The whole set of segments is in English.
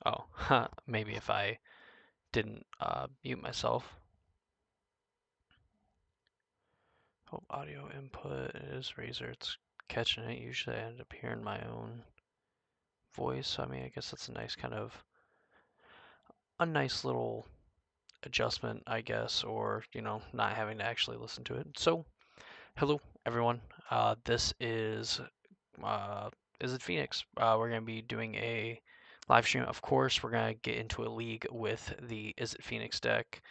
Oh, maybe if I didn't mute myself. Oh, audio input is Razor. It's catching it. Usually I end up hearing my own voice. So, I mean, I guess that's a nice little adjustment, I guess, or, not having to actually listen to it. So, hello, everyone. This uh, is it Phoenix. We're going to be doing a live stream. Of course, we're going to get into a league with the Izzet Phoenix deck.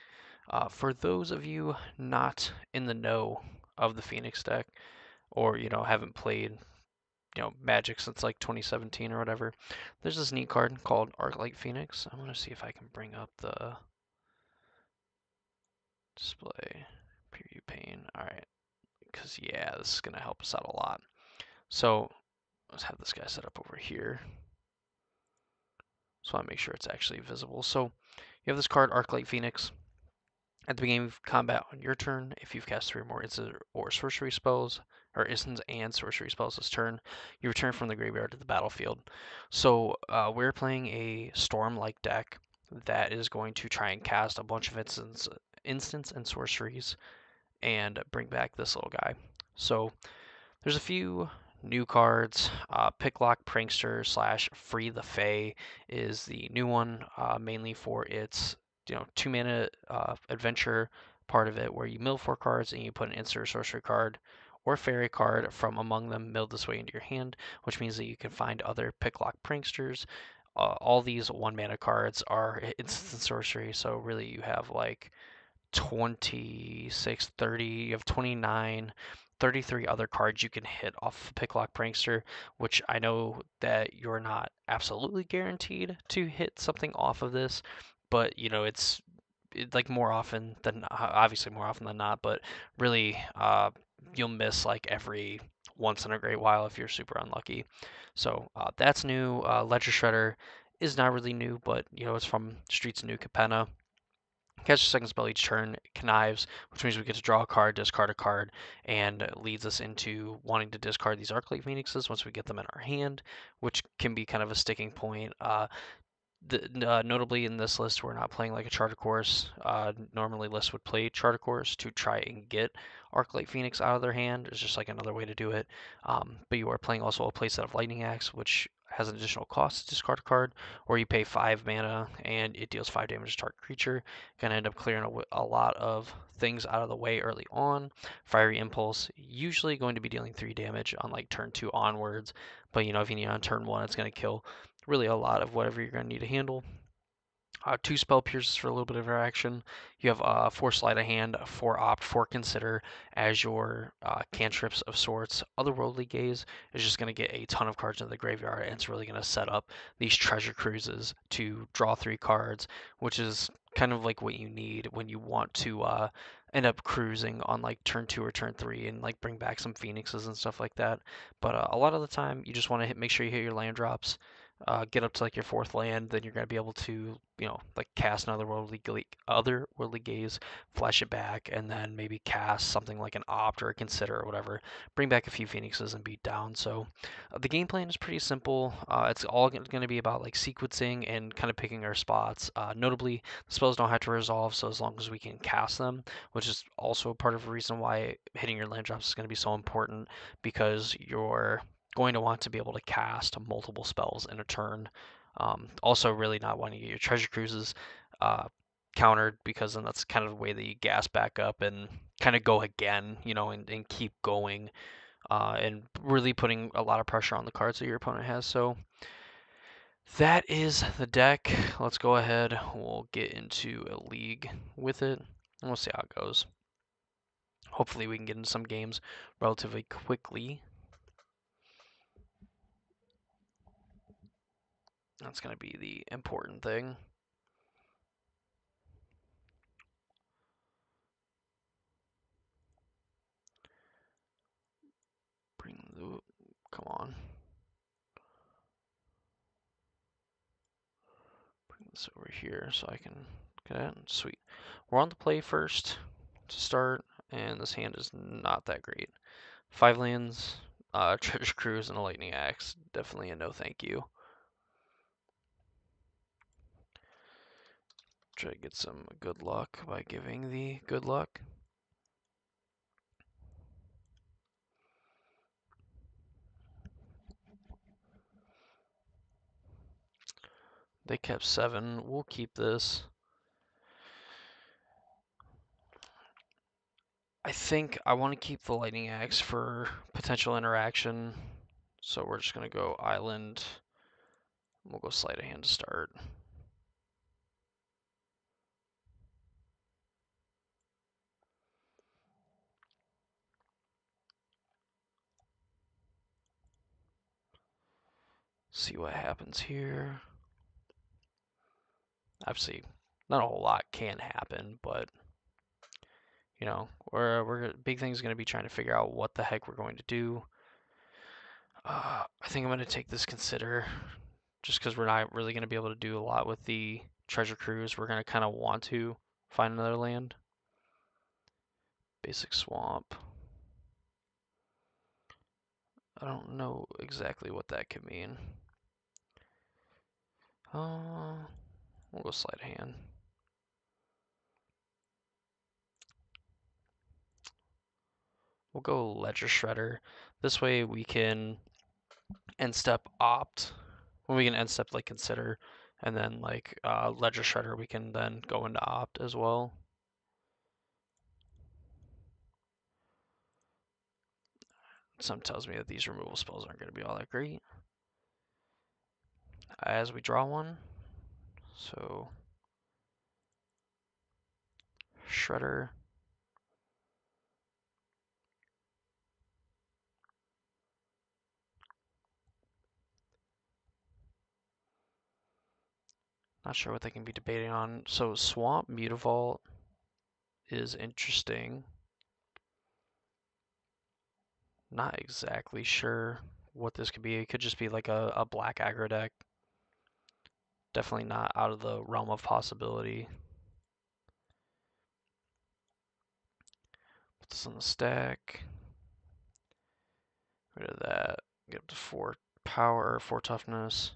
For those of you not in the know of the Phoenix deck, or haven't played Magic since like 2017 or whatever, there's this neat card called Arclight Phoenix. I want to see if I can bring up the display preview pane. All right, because yeah, this is gonna help us out a lot. So let's have this guy set up over here. So I want to make sure it's actually visible. So you have this card, Arclight Phoenix. At the beginning of combat on your turn, if you've cast 3 or more instant or sorcery spells, or instants and sorcery spells this turn, you return from the graveyard to the battlefield. So we're playing a Storm-like deck that is going to try and cast a bunch of instants and sorceries and bring back this little guy. So there's a few new cards. Picklock Prankster / Free the Fae is the new one, mainly for its 2 mana adventure part of it, where you mill 4 cards and you put an instant or sorcery card or fairy card from among them milled this way into your hand, which means that you can find other Picklock Pranksters. All these 1 mana cards are instant sorcery, so really you have like 26, 30, you have 29, 33 other cards you can hit off Picklock Prankster, which I know that you're not absolutely guaranteed to hit something off of this, but it's like more often than obviously more often than not, but really you'll miss like every once in a great while if you're super unlucky. So that's new. Ledger Shredder is not really new, but it's from Streets of New Capenna. Catch a second spell each turn, connives, which means we get to draw a card, discard a card, and leads us into wanting to discard these Arclight Phoenixes once we get them in our hand, which can be kind of a sticking point. Notably in this list, we're not playing like a Charter Course. Normally, lists would play Charter Course to try and get Arclight Phoenix out of their hand. It's just like another way to do it. But you are playing also a playset of Lightning Axe, which has an additional cost to discard a card, or you pay 5 mana and it deals 5 damage to target creature. Gonna end up clearing a lot of things out of the way early on. Fiery Impulse, usually going to be dealing 3 damage on like turn 2 onwards, but if you need on turn 1, it's going to kill really a lot of whatever you're going to need to handle. 2 Spell Pierces for a little bit of interaction. You have 4 Sleight of Hand, 4 Opt, 4 Consider as your cantrips of sorts. Otherworldly Gaze is just going to get a ton of cards into the graveyard, and it's really going to set up these treasure cruises to draw 3 cards, which is kind of like what you need when you want to end up cruising on like turn 2 or turn 3 and like bring back some phoenixes and stuff like that. But a lot of the time, you just want to make sure you hit your land drops, get up to like your 4th land, then you're going to be able to, like cast another otherworldly gaze, flash it back, and then maybe cast something like an opt or a consider or whatever, bring back a few phoenixes and beat down. So the game plan is pretty simple. It's all going to be about like sequencing and kind of picking our spots. Notably, the spells don't have to resolve, so as long as we can cast them, which is also part of the reason why hitting your land drops is going to be so important, because you're going to want to be able to cast multiple spells in a turn. Also, really not wanting to get your treasure cruises countered, because then that's kind of the way that you gas back up and kind of go again, and keep going, and really putting a lot of pressure on the cards that your opponent has. So that is the deck. Let's go ahead. We'll get into a league with it, and we'll see how it goes. Hopefully, we can get into some games relatively quickly. That's going to be the important thing. Come on. Bring this over here so I can get it. Sweet. We're on the play first to start, and this hand is not that great. 5 lands, Treasure Cruise, and a Lightning Axe. Definitely a no thank you. Try to get some good luck by giving the good luck. They kept 7. We'll keep this. I think I want to keep the lightning axe for potential interaction. So we're just going to go island. We'll go sleight of hand to start. See what happens here. Obviously, not a whole lot can happen, but you know, big thing is going to be trying to figure out what the heck we're going to do. I think I'm going to take this consider, just because we're not really going to be able to do a lot with the treasure cruise. We're going to kind of want to find another land. Basic swamp. I don't know exactly what that could mean. We'll go sleight of hand. We'll go ledger shredder. This way we can end step opt. When we can end step like consider, and then like ledger shredder, we can then go into opt as well. Some tells me that these removal spells aren't going to be all that great. As we draw one, so shredder. Not sure what they can be debating on. So swamp mutavault is interesting. Not exactly sure what this could be. It could just be like a black aggro deck. Definitely not out of the realm of possibility. Put this on the stack. Rid of that. Get up to 4 power, 4 toughness.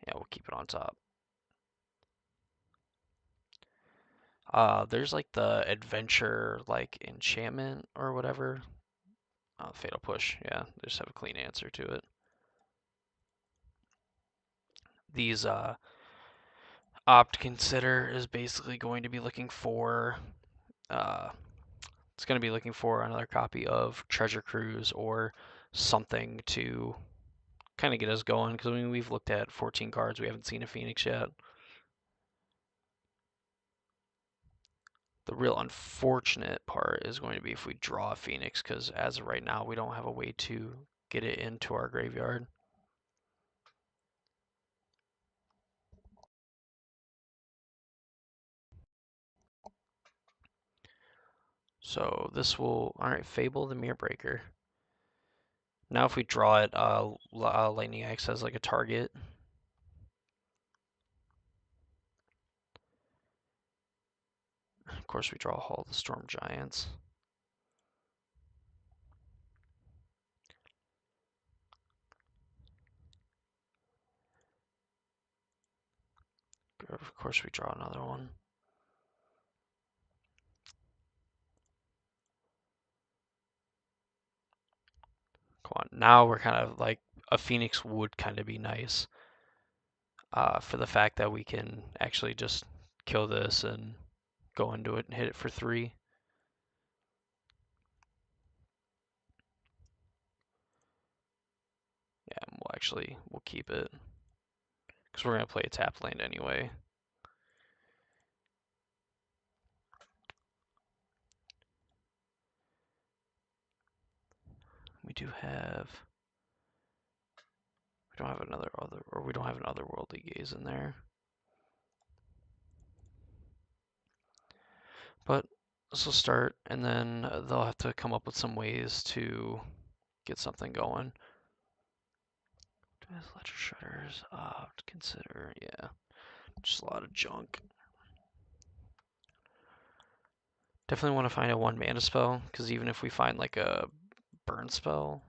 Yeah, we'll keep it on top. There's like the adventure, like enchantment or whatever. Fatal push. Yeah, they just have a clean answer to it. These opt consider is basically going to be looking for it's going to be looking for another copy of Treasure Cruise or something to kind of get us going, because I mean we've looked at 14 cards, we haven't seen a Phoenix yet. The real unfortunate part is going to be if we draw a Phoenix, because as of right now we don't have a way to get it into our graveyard. So this will, alright, Fable the Mirror Breaker. Now if we draw it, Lightning Axe has like a target. Of course we draw Hall of the Storm Giants. Of course we draw another one. Come on, now we're kind of like, a Phoenix would kind of be nice. For the fact that we can actually just kill this and go into it and hit it for 3. Yeah, we'll keep it, because we're going to play a tap land anyway. We don't have we don't have an otherworldly gaze in there. But this will start, and then they'll have to come up with some ways to get something going. Ledger shredders, to consider, yeah, just a lot of junk. Definitely want to find a 1 mana spell, because even if we find like a burn spell,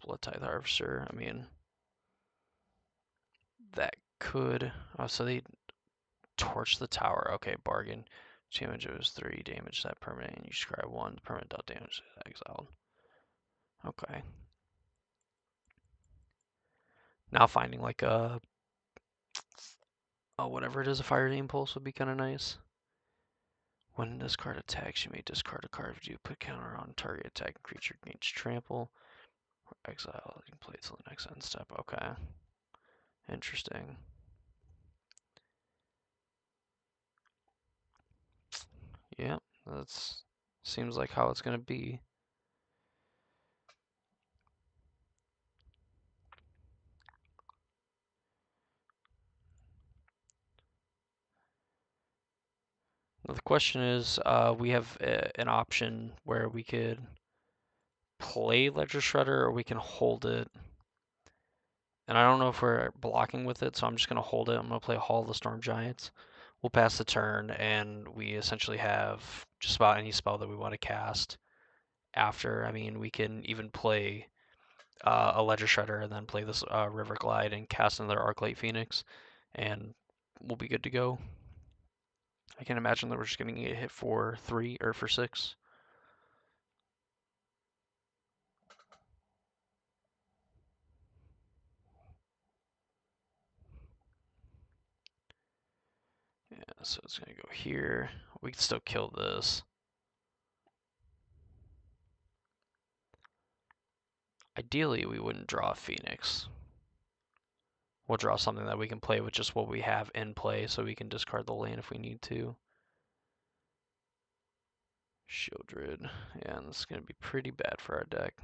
Blood-Tithe Harvester. I mean, that could... Oh, so they torch the tower. Okay, bargain. Damage was 3, damage that permanent, and you scry 1. Permanent dealt damage is exiled. Okay. Now finding like a... Oh, whatever it is, a Fire Impulse would be kind of nice. When this card attacks, you may discard a card if you put counter on target attacking creature gains trample. Or exile, you can play it till the next end step. Okay. Interesting. Yeah, that's seems like how it's gonna be. Now the question is, we have an option where we could play Ledger Shredder or we can hold it. And I don't know if we're blocking with it, so I'm just gonna hold it. I'm gonna play Hall of the Storm Giants. We'll pass the turn, and we essentially have just about any spell that we want to cast after. I mean, we can even play a Ledger Shredder and then play this River Glide and cast another Arclight Phoenix, and we'll be good to go. I can imagine that we're just going to get hit for 3 or for 6. Yeah, so it's going to go here. We can still kill this. Ideally, we wouldn't draw a Phoenix. We'll draw something that we can play with just what we have in play, so we can discard the land if we need to. Shieldred. Yeah, and this is going to be pretty bad for our deck.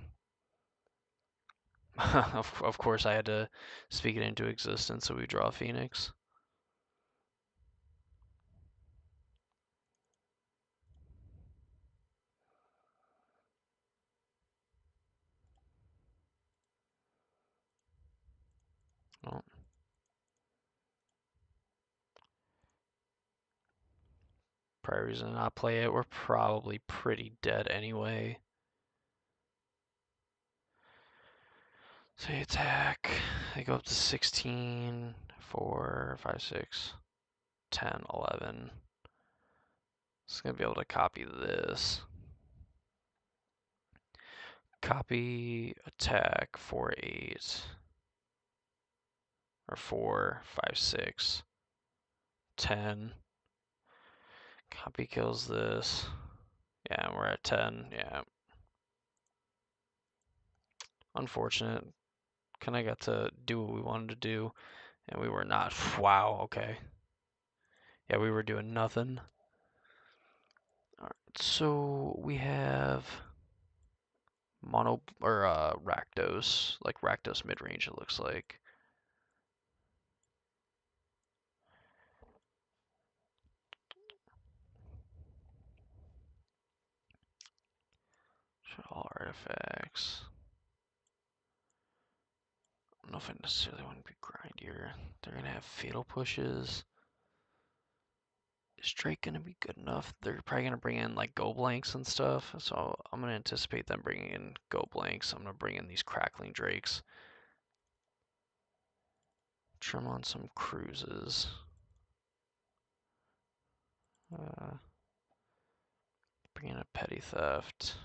Of course, I had to speak it into existence, so we draw a Phoenix. Oh. Probably reason to not play it. We're probably pretty dead anyway. So they attack. They go up to 16, 4, 5, 6, 10, 11. It's going to be able to copy this. Copy, attack, 4, 8. Or 4, 5, 6, 10. Copy kills this. Yeah, we're at 10. Yeah. Unfortunate. Kind of got to do what we wanted to do, and we were not. Wow, okay. Yeah, we were doing nothing. Alright, so we have Mono or Rakdos, like Rakdos mid range it looks like. Show all artifacts. I don't know if I necessarily want to be grindier. They're gonna have fatal pushes. Is Drake gonna be good enough? They're probably gonna bring in like go blanks and stuff. So I'm gonna anticipate them bringing in go blanks. I'm gonna bring in these crackling drakes. Trim on some cruises. Bring in a petty theft.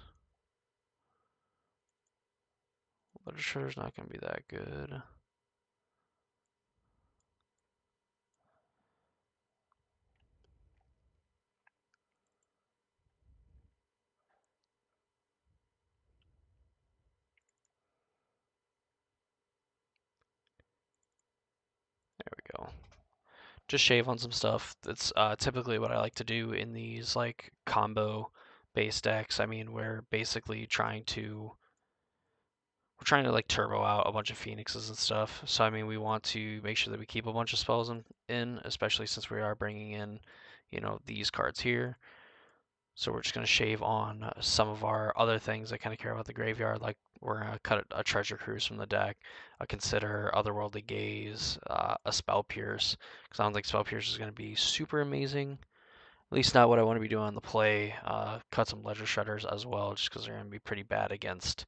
Literature's not gonna be that good. There we go. Just shave on some stuff. That's typically what I like to do in these like combo based decks. I mean, we're basically trying to like turbo out a bunch of phoenixes and stuff. So I mean, we want to make sure that we keep a bunch of spells in, especially since we are bringing in, you know, these cards here. So we're just going to shave on some of our other things that kind of care about the graveyard, like we're going to cut a Treasure Cruise from the deck, consider Otherworldly Gaze, a Spell Pierce, because I don't think Spell Pierce is going to be super amazing. At least not what I want to be doing on the play. Cut some Ledger Shredders as well, just because they're going to be pretty bad against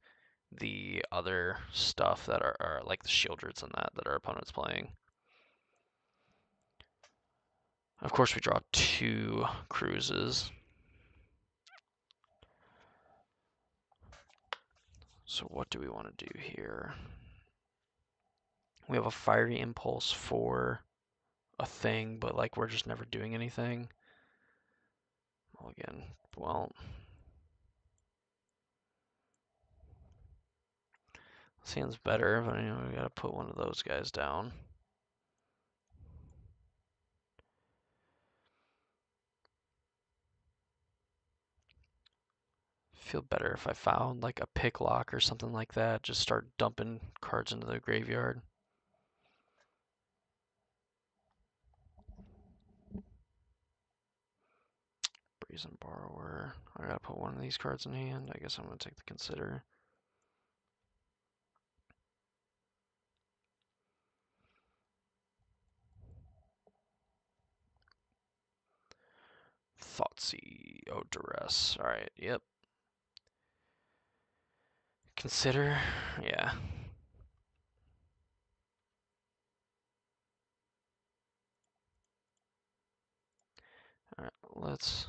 the other stuff that are like the Shieldreds and that our opponent's playing. Of course, we draw 2 cruises. So what do we want to do here? We have a Fiery Impulse for a thing, but like we're just never doing anything. Well, again, well, this hand's better, but anyway, we gotta put one of those guys down. Feel better if I found like a pick lock or something like that. Just start dumping cards into the graveyard. Brazen Borrower. I gotta put one of these cards in hand. I guess I'm gonna take the Consider. Thoughtsy. Oh, Duress. Alright, yep. Consider. Yeah. Alright, let's.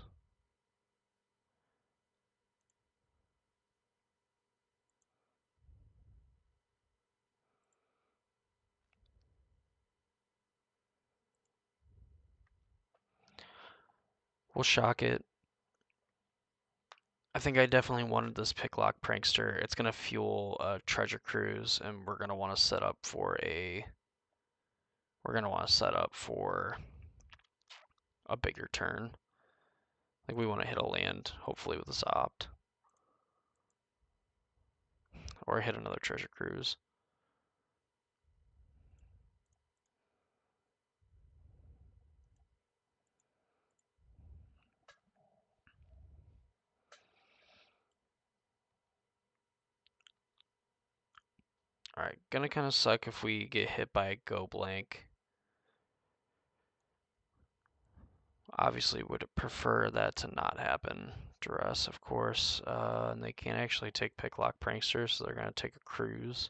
We'll shock it. I think I definitely wanted this Picklock Prankster. It's gonna fuel a Treasure Cruise, and we're gonna want to set up for a. We're gonna want to set up for a bigger turn. Like we want to hit a land, hopefully with this opt, or hit another Treasure Cruise. Alright, gonna kind of suck if we get hit by a go blank. Obviously would prefer that to not happen. Duress, of course. And they can't actually take Picklock Prankster, so they're gonna take a cruise.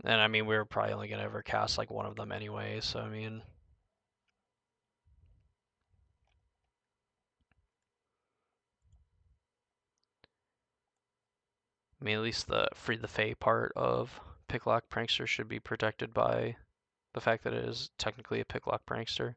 And I mean, we were probably only gonna ever cast like one of them anyway, so I mean. At least the Free the Fae part of Picklock Prankster should be protected by the fact that it is technically a Picklock Prankster.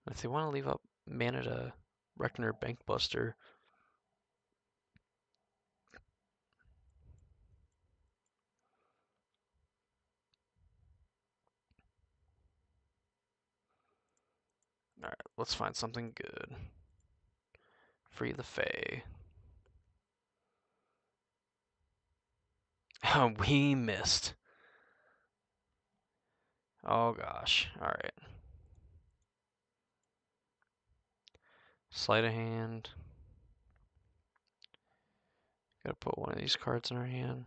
If they want to leave up mana to Reckoner Bankbuster, alright, let's find something good. Free the Fae. We missed. Oh gosh. Alright. Sleight of hand. Gotta put one of these cards in our hand.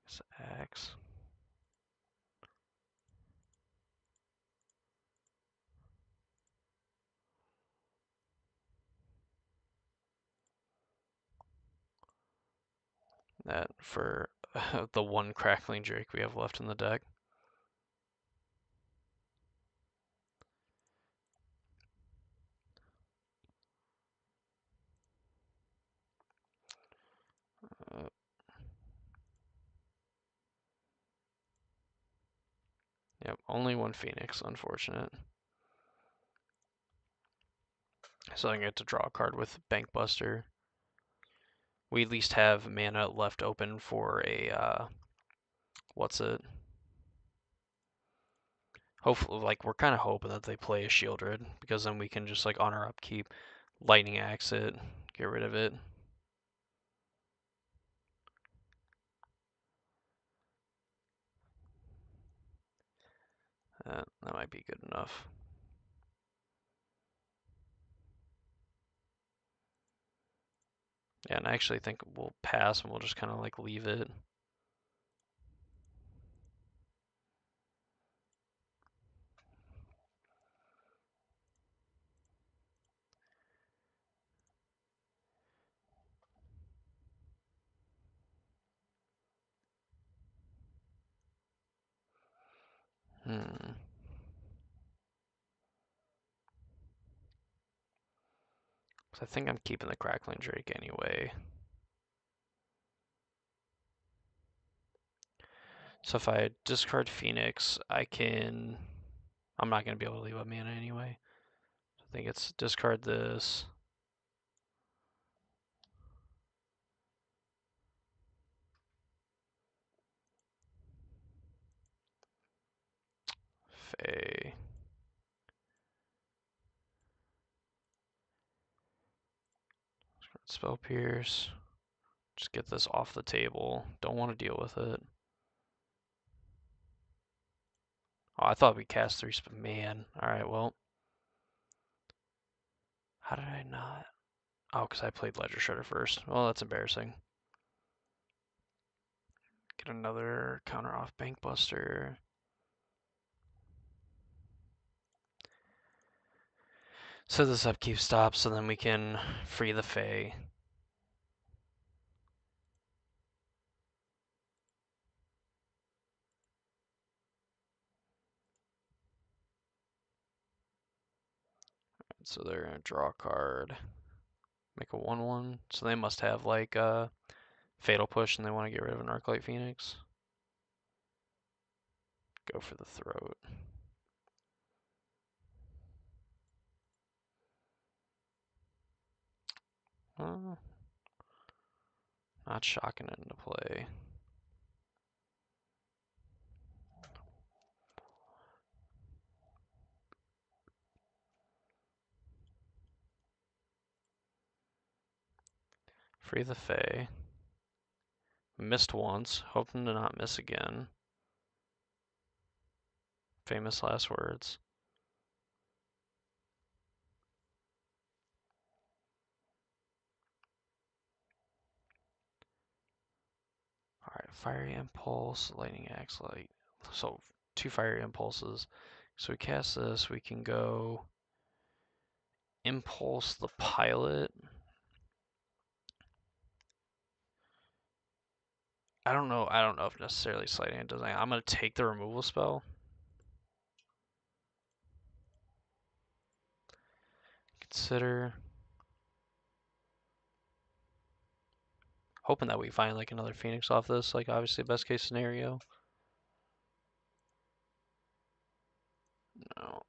It's Axe. That for the one Crackling Drake we have left in the deck. Uh, yep, only one Phoenix, unfortunate. So I get to draw a card with Bankbuster. We at least have mana left open for a, what's it? Hopefully, like, we're kind of hoping that they play a Shieldred, because then we can just, like, on our upkeep, Lightning Axe it, get rid of it. That might be good enough. Yeah, and I actually think we'll pass and we'll just kind of like leave it. Hmm. So I think I'm keeping the Crackling Drake anyway. So if I discard Phoenix, I'm not going to be able to leave a mana anyway. I think it's discard this. Fae. Spell Pierce. Just get this off the table. Don't want to deal with it. Oh, I thought we cast 3 spell. Man. Alright, well. How did I not? Oh, because I played Ledger Shredder first. Well, that's embarrassing. Get another counter off Bankbuster. So this upkeep stops, so then we can free the Fae. So they're gonna draw a card, make a 1/1. So they must have like a Fatal Push, and they want to get rid of an Arclight Phoenix. Go for the throat. Not shocking it into play. Free the Fae. Missed once, hoping to not miss again. Famous last words. Alright, Fiery Impulse, Lightning Axe, Light. So 2 Fiery Impulses. So we cast this, we can go Impulse the Pilot. I don't know if necessarily Sleight Hand does anything. I'm gonna take the removal spell. Consider. Hoping that we find like another Phoenix off this, like obviously best case scenario. No.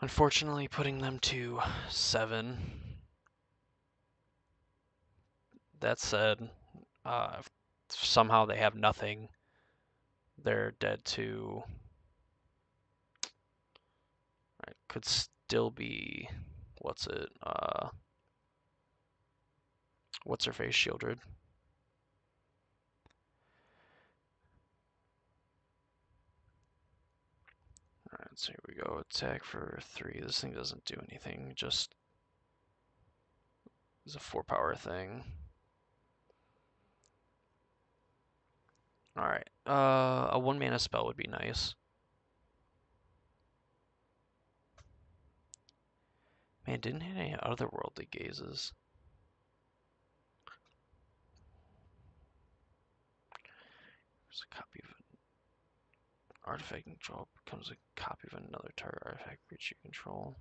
Unfortunately, putting them to 7. That said, if somehow they have nothing, they're dead to. Right, could still be. What's it? What's her face? Shieldred. Alright, so here we go. Attack for 3. This thing doesn't do anything, just is a 4-power thing. Alright, a 1-mana spell would be nice. Man, didn't hit any otherworldly gazes. There's a copy of an artifact control becomes a copy of another target artifact creature you control.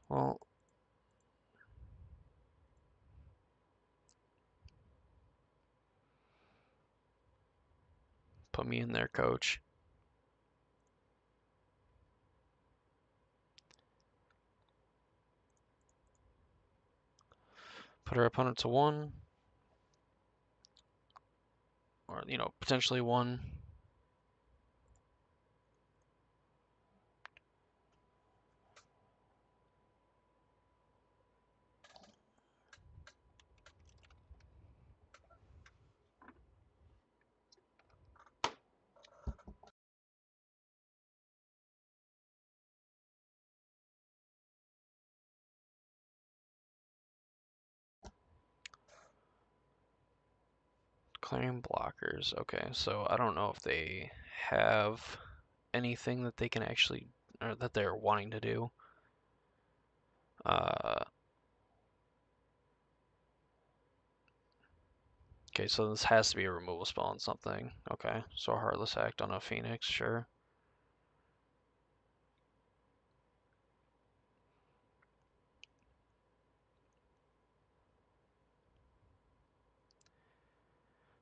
Well, put me in there, coach. Put our opponent to 1. Or, potentially 1. Clearing blockers. Okay, so I don't know if they have anything that they can actually, or that they're wanting to do. Okay, so this has to be a removal spell on something. Okay, so a Heartless Act on a Phoenix, sure.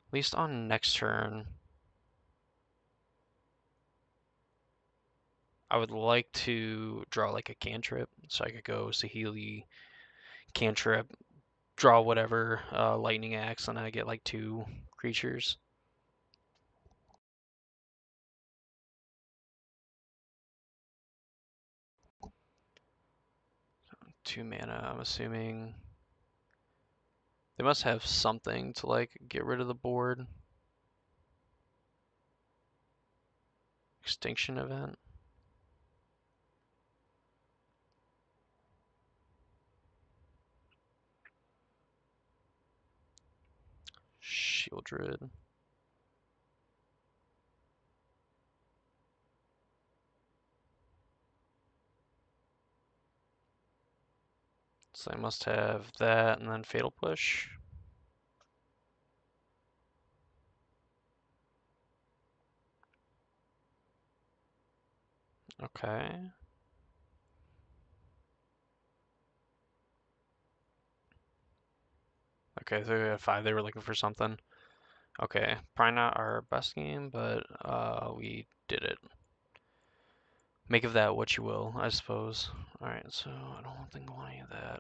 At least on next turn, I would like to draw like a cantrip, so I could go Saheeli, cantrip, draw whatever, lightning axe, and I get like 2 creatures. 2 mana, I'm assuming. They must have something to like get rid of the board. Extinction event. Shieldred. So I must have that and then Fatal Push. Okay. Okay, so they had 5. They were looking for something. Okay, probably not our best game, but we did it. Make of that what you will, I suppose. Alright, so I don't think I want any of that.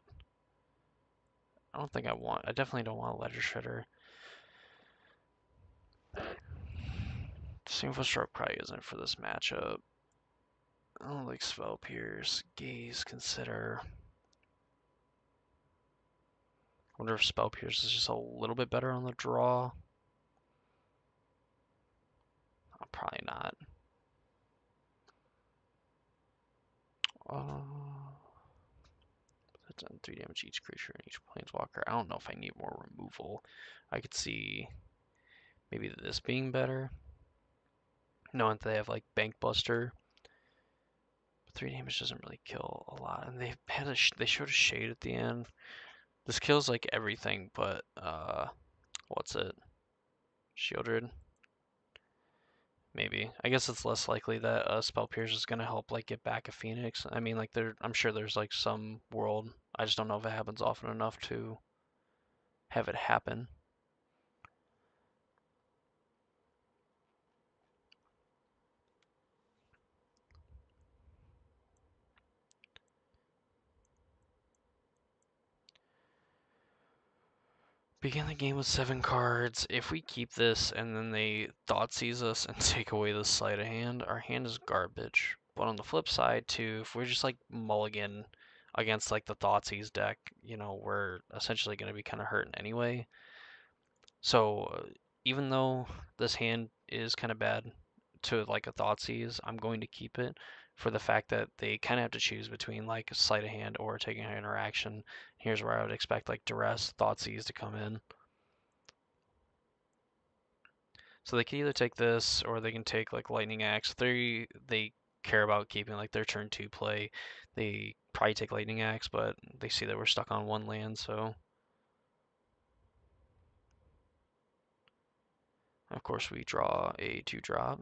I definitely don't want a Ledger Shredder. Single Stroke probably isn't for this matchup. I don't like Spell Pierce, Gaze, Consider. I wonder if Spell Pierce is just a little bit better on the draw. Probably not. That's done 3 damage each creature and each planeswalker. I don't know if I need more removal. I could see maybe this being better. Knowing that they have like Bank Buster. But 3 damage doesn't really kill a lot. And they showed a shade at the end. This kills like everything but what's it? Shieldred. Maybe. I guess it's less likely that Spell Pierce is gonna help like get back a Phoenix. I mean, like I'm sure there's like some world. I just don't know if it happens often enough to have it happen. Begin the game with 7 cards. If we keep this and then they Thoughtseize us and take away the sleight of hand, our hand is garbage. But on the flip side, too, if we're just like mulligan against like the Thoughtseize deck, you know, we're essentially going to be kind of hurting anyway. So even though this hand is kind of bad to like a Thoughtseize, I'm going to keep it for the fact that they kind of have to choose between like sleight of hand or taking an interaction. Here's where I would expect like Duress, Thoughtseize to come in. So they can either take this or they can take like Lightning Axe. They care about keeping like their turn 2 play. They probably take Lightning Axe, but they see that we're stuck on 1 land, so of course we draw a 2-drop.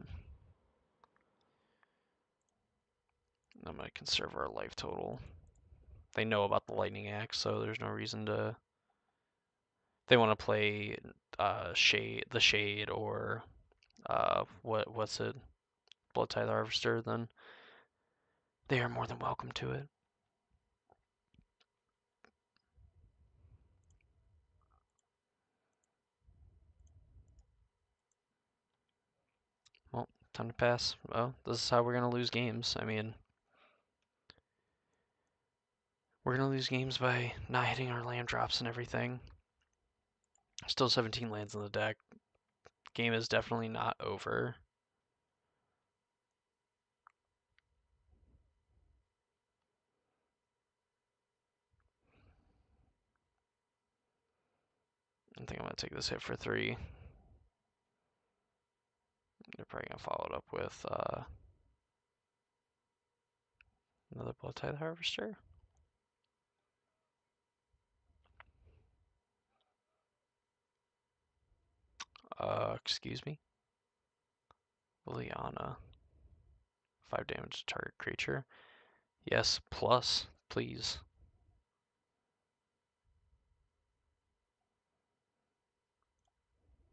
I'm gonna conserve our life total. They know about the Lightning Axe, so there's no reason to. They want to play the Shade, or what's it, Blood Tithe Harvester, then they are more than welcome to it. Well, time to pass. Well, this is how we're gonna lose games. I mean, we're gonna lose games by not hitting our land drops and everything. Still 17 lands in the deck. Game is definitely not over. I think I'm gonna take this hit for 3. They're probably gonna follow it up with another blood tithe harvester. Excuse me. Liliana. 5 damage to target creature. Yes, plus, please.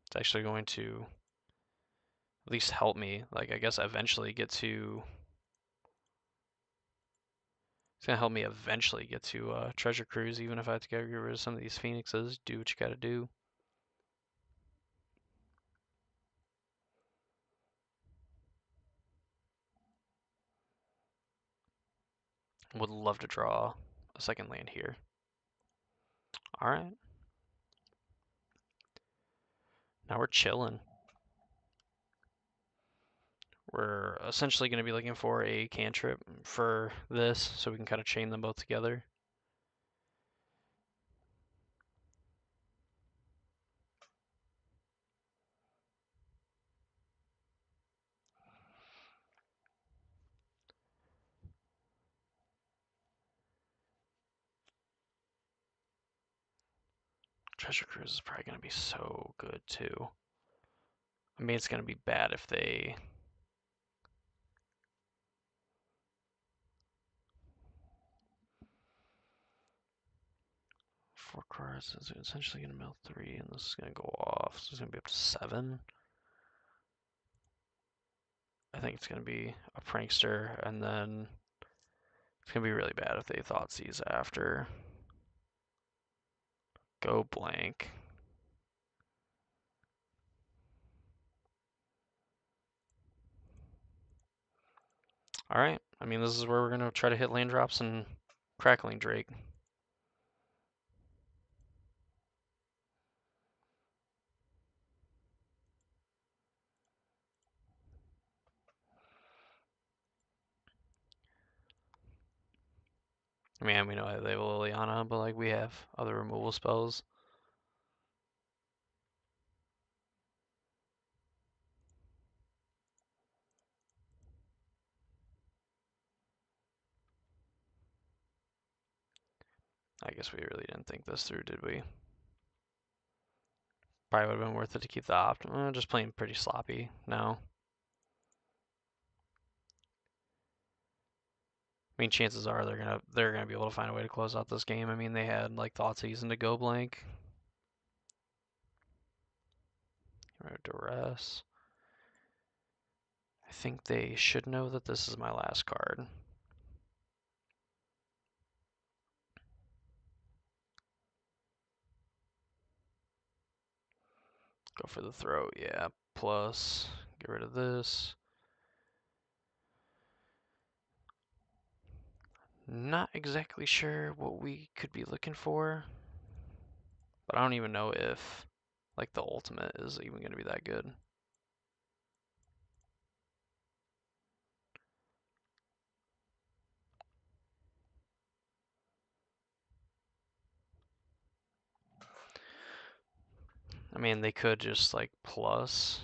It's actually going to at least help me, like, I guess eventually get to... It's gonna help me eventually get to Treasure Cruise, even if I have to get rid of some of these phoenixes. Do what you gotta do. Would love to draw a second land here. Alright. Now we're chilling. We're essentially going to be looking for a cantrip for this, so we can kind of chain them both together. Treasure Cruise is probably going to be so good too. I mean, it's going to be bad if they... Four cards is essentially going to mill 3, and this is going to go off, so it's going to be up to 7. I think it's going to be a prankster, and then it's going to be really bad if they Thoughtseize after. Go blank. Alright, I mean, this is where we're going to try to hit land drops and Crackling Drake. I mean, we know they have Liliana, but like we have other removal spells. I guess we really didn't think this through, did we? Probably would have been worth it to keep the opt. Just playing pretty sloppy now. I mean, chances are they're gonna be able to find a way to close out this game. I mean, they had like Thoughtseize into Go Blank. Duress. I think they should know that this is my last card. Go for the throat, yeah. Plus, get rid of this. Not exactly sure what we could be looking for, but I don't even know if like the ultimate is even going to be that good. I mean, they could just like plus.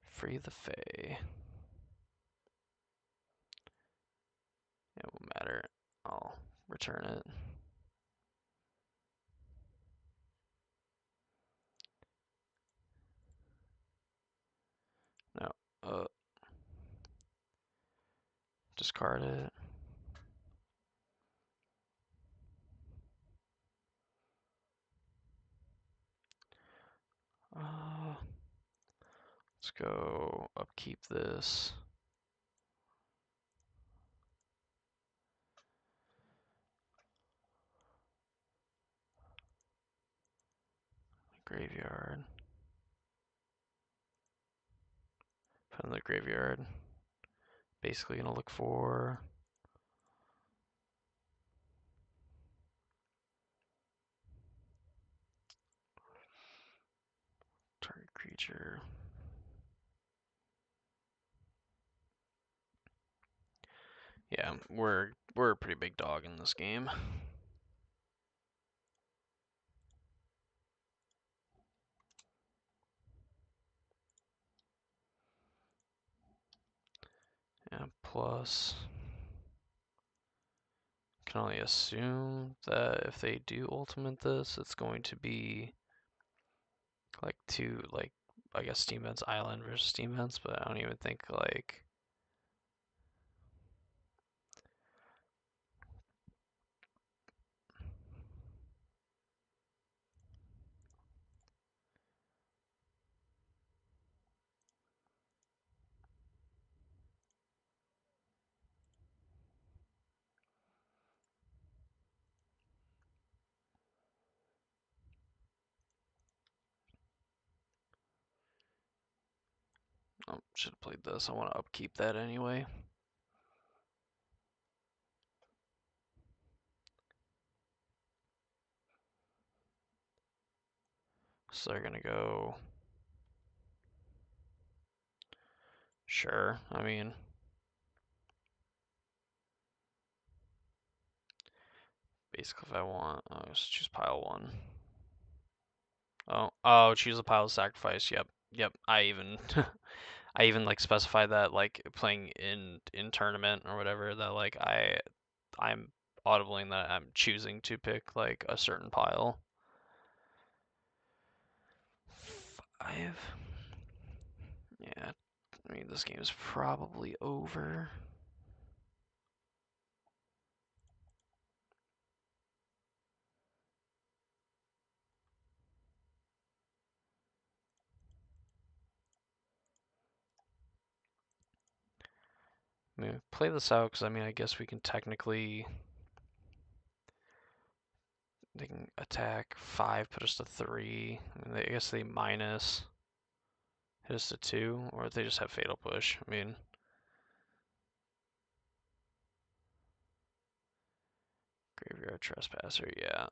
Free the Fae. It won't matter. I'll return it. No. Discard it. Let's go upkeep this. Graveyard. Put in the graveyard. Basically gonna look for target creature. Yeah, we're a pretty big dog in this game. plus. Can only assume that if they do ultimate this, it's going to be like two, like, I guess Steam Vents Island versus Steam Vents, but I don't even think like. Oh, should have played this. I want to upkeep that anyway. So they're gonna go. Sure. I mean, basically, if I want, I'll just choose pile one. Oh, choose a pile of sacrifice. Yep. I even like specify that like playing in tournament or whatever that like I'm audibling that I'm choosing to pick like a certain pile. 5. Yeah, I mean this game is probably over. I mean, play this out because I mean I guess we can technically they can attack 5, put us to 3. I mean, I guess they minus hit us to 2, or they just have fatal push. I mean. Graveyard Trespasser, yeah.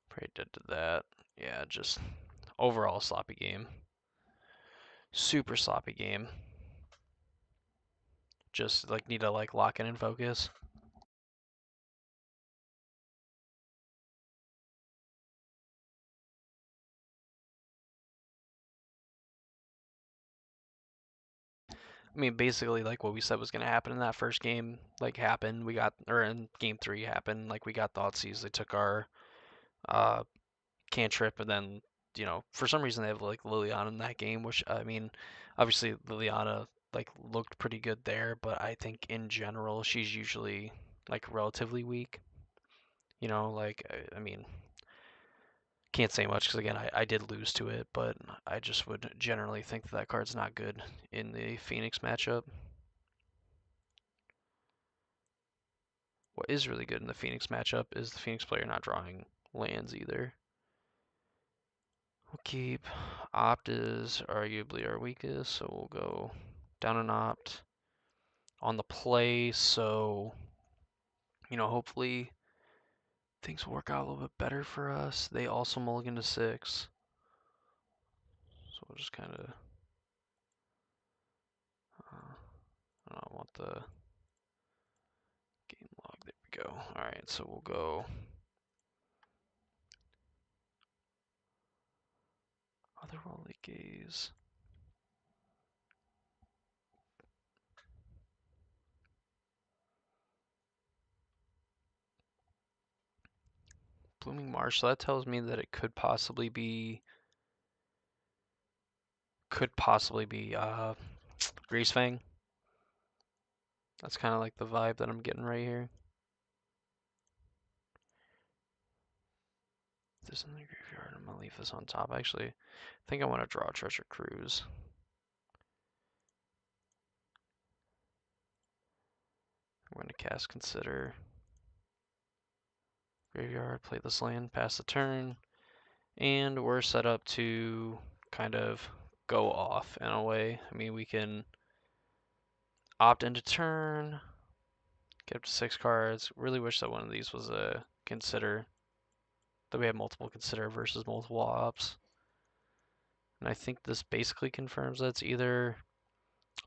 Probably dead to that. Yeah, just overall sloppy game. Super sloppy game. Just like need to like lock in and focus. I mean, basically like what we said was gonna happen in that first game, like happened. We got, or in game 3 happened. Like we got Thoughtseize. They took our uh, cantrip, and then for some reason they have like Liliana in that game, which I mean, obviously Liliana like looked pretty good there, but I think in general she's usually like relatively weak. Like I mean, can't say much because again I did lose to it, but I just would generally think that that card's not good in the Phoenix matchup. What is really good in the Phoenix matchup is the Phoenix player not drawing lands either. We'll keep Opt is arguably our weakest, so we'll go down an Opt on the play. So hopefully things will work out a little bit better for us. They also mulligan to 6, so we'll just kind of. I don't want the game log. There we go. All right, so we'll go. Otherworldly Gaze. Blooming Marsh, so that tells me that it could possibly be Greasefang. That's kind of like the vibe that I'm getting right here. This in the graveyard, I'm gonna leave this on top. Actually, I think I want to draw Treasure Cruise. I'm gonna cast Consider. Graveyard, play this land, pass the turn, and we're set up to kind of go off in a way. I mean, we can opt into turn, get up to 6 cards. Really wish that one of these was a Consider. That we have multiple Consider versus multiple ops. And I think this basically confirms that it's either,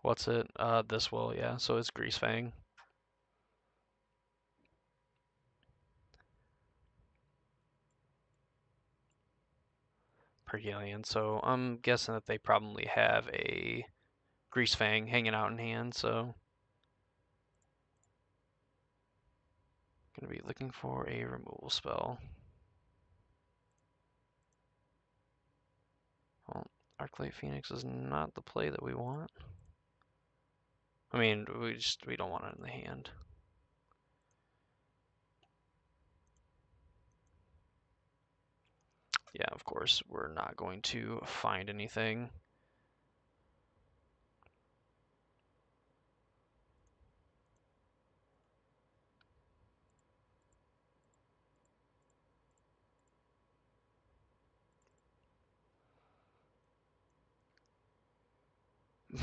what's it? This will, yeah. So it's Greasefang. Per Galleon. So I'm guessing that they probably have a Grease Fang hanging out in hand, so gonna be looking for a removal spell. Well, Arclight Phoenix is not the play that we want. I mean, we don't want it in the hand. Yeah, of course, we're not going to find anything.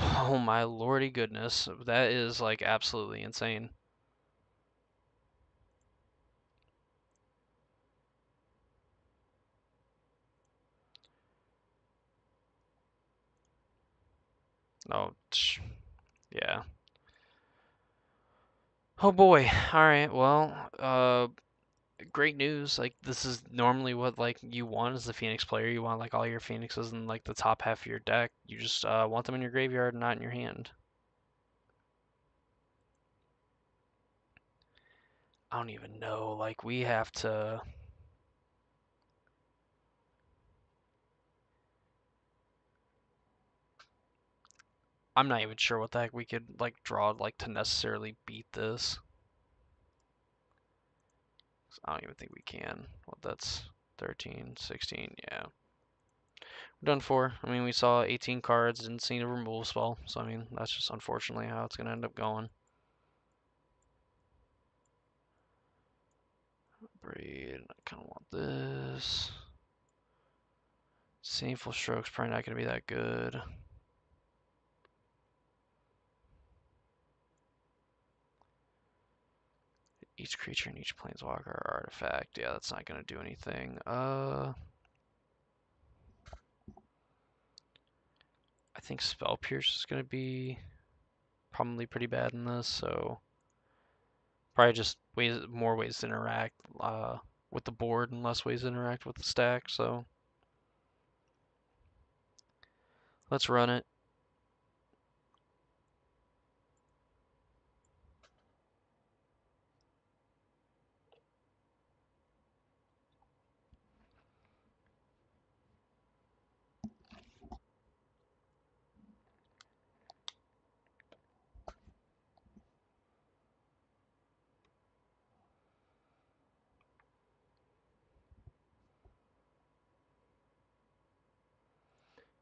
Oh my lordy goodness, that is like absolutely insane. Oh, yeah. Oh boy. All right. Well, great news. Like this is normally what like you want as a Phoenix player. You want like all your Phoenixes in like the top half of your deck. You just want them in your graveyard, not in your hand. I don't even know. Like we have to. I'm not even sure what the heck we could like draw like to necessarily beat this. I don't even think we can. Well, that's 13, 16, yeah. We're done for. I mean, we saw 18 cards, didn't see a removal spell, so I mean, that's just unfortunately how it's going to end up going. Breed, I kind of want this. Sinful Stroke's probably not going to be that good. Each creature and each planeswalker or artifact. Yeah, that's not going to do anything. I think Spell Pierce is going to be probably pretty bad in this, so probably just more ways to interact with the board and less ways to interact with the stack, so let's run it.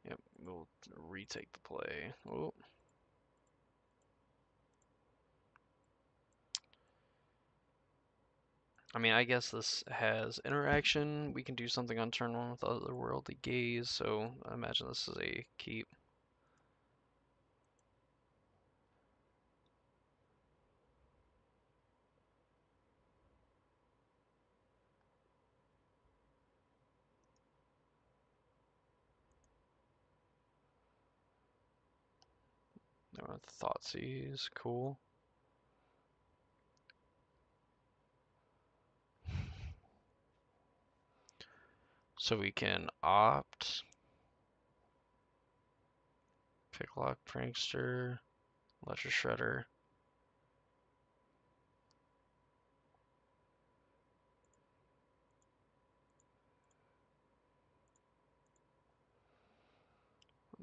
Yep, we'll retake the play. Oh. I mean, I guess this has interaction. We can do something on turn one with Otherworldly Gaze, so I imagine this is a keep. Thoughtseize, cool. So we can opt, Picklock, Prankster, Ledger Shredder.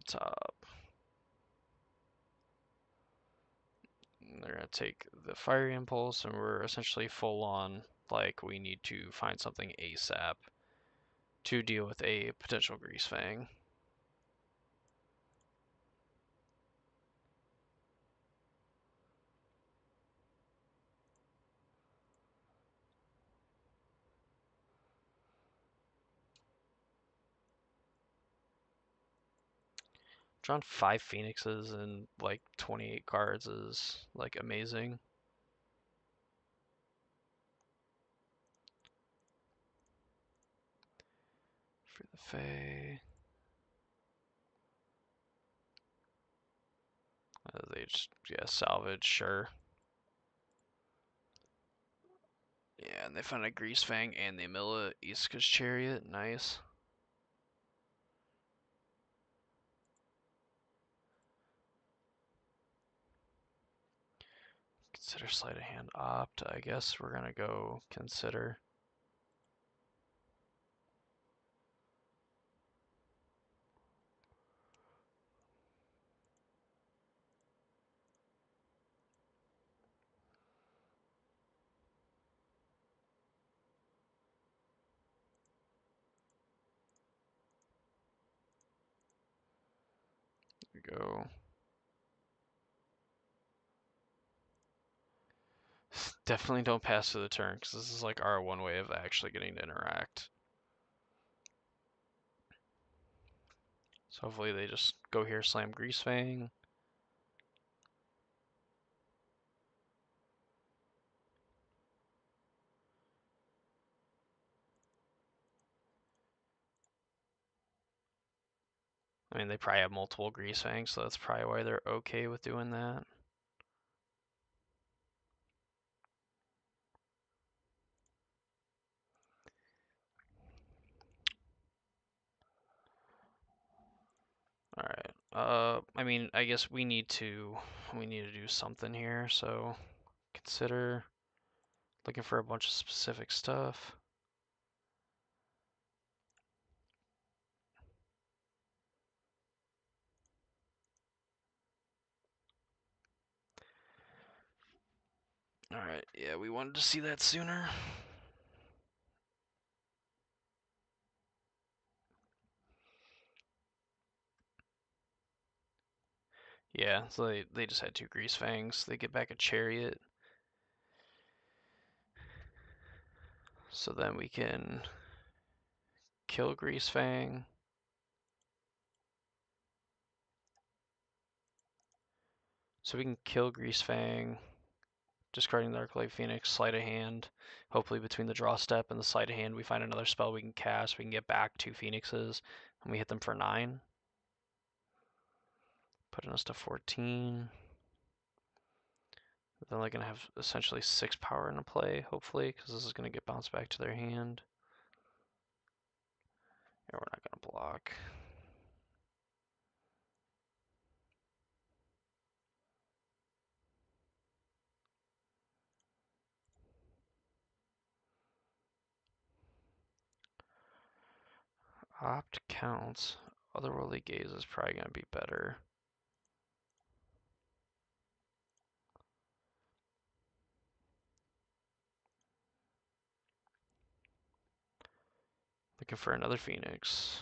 Top. And they're gonna take the Fiery Impulse, and we're essentially full on. Like we need to find something ASAP to deal with a potential Grease Fang. Drawn 5 Phoenixes and like 28 cards is like amazing. For the Fae. They just, yeah, salvage, sure. Yeah, and they found a Grease Fang and the Amilla Iska's Chariot, nice. Consider sleight of hand opt. I guess we're gonna go consider. There we go. Definitely don't pass through the turn, because this is like our one way of actually getting to interact. So hopefully they just go here, slam Grease Fang. I mean, they probably have multiple Grease Fangs, so that's probably why they're okay with doing that. Alright, I mean, I guess we need to do something here, so consider looking for a bunch of specific stuff. Alright, yeah, we wanted to see that sooner. Yeah, so they just had two Grease Fangs. They get back a Chariot. So then we can kill Grease Fang. So we can kill Grease Fang, discarding the Arclight Phoenix, sleight of hand. Hopefully between the draw step and the sleight of hand we find another spell we can cast. We can get back two Phoenixes, and we hit them for 9. Putting us to 14. Then they're going to have essentially 6 power into play, hopefully, because this is going to get bounced back to their hand. And we're not going to block. Opt counts. Otherworldly Gaze is probably going to be better. Looking for another Phoenix.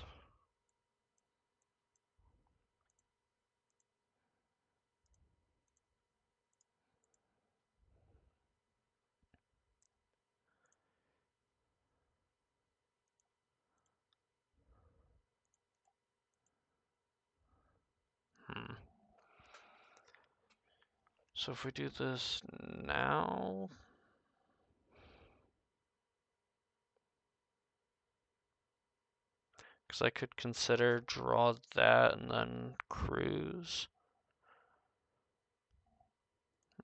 So if we do this now, because I could consider draw that and then cruise.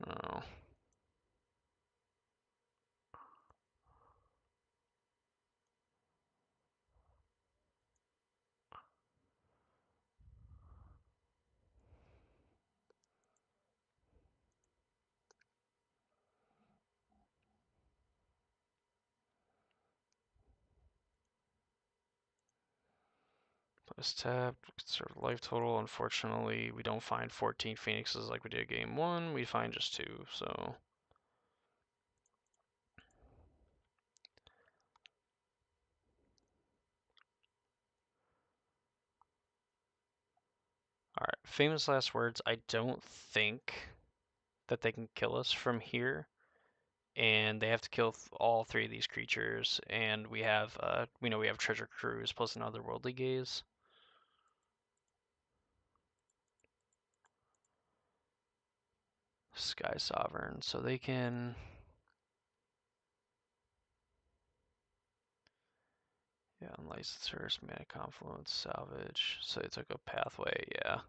No. Plus tab, conserve life total. Unfortunately, we don't find 14 Phoenixes like we did game 1. We find just 2, so. Alright, famous last words. I don't think that they can kill us from here. And they have to kill all 3 of these creatures. And we have, we know we have Treasure Cruise plus another Worldly Gaze. Sky Sovereign, so they can. Yeah, Unlicensed, Mana Confluence, Salvage. So they took a Pathway, yeah.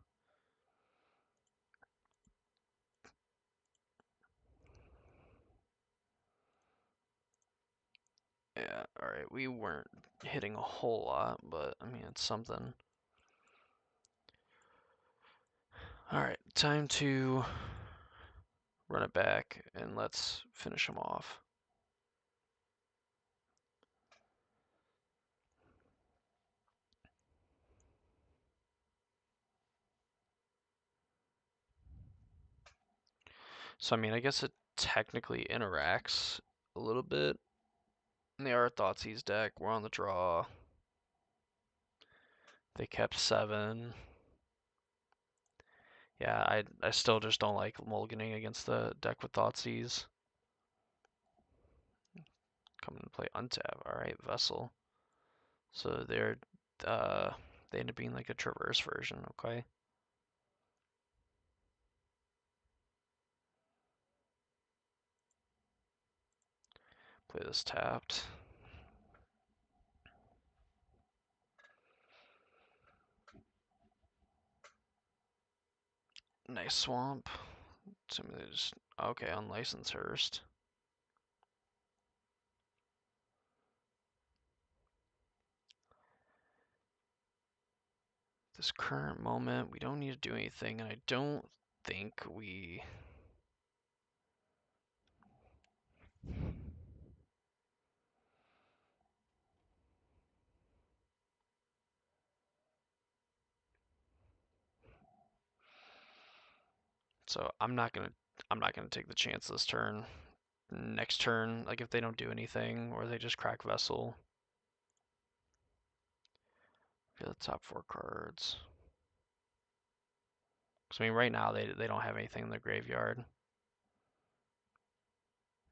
Yeah, alright, we weren't hitting a whole lot, but I mean, it's something. Alright, time to run it back, and let's finish him off. So, I mean, I guess it technically interacts a little bit. They are Thoughtseize deck. We're on the draw. They kept 7. Yeah, I still just don't like mulliganing against the deck with Thoughtseize. Coming to play untap. Alright, Vessel. So they end up being like a traverse version, okay? Play this tapped. Nice swamp. Assuming they just okay, unlicensed Hurst. This current moment, we don't need to do anything, and I don't think we. So I'm not gonna take the chance this turn. Next turn, like if they don't do anything or they just crack Vessel. Okay, the top 4 cards. So I mean, right now they don't have anything in the graveyard.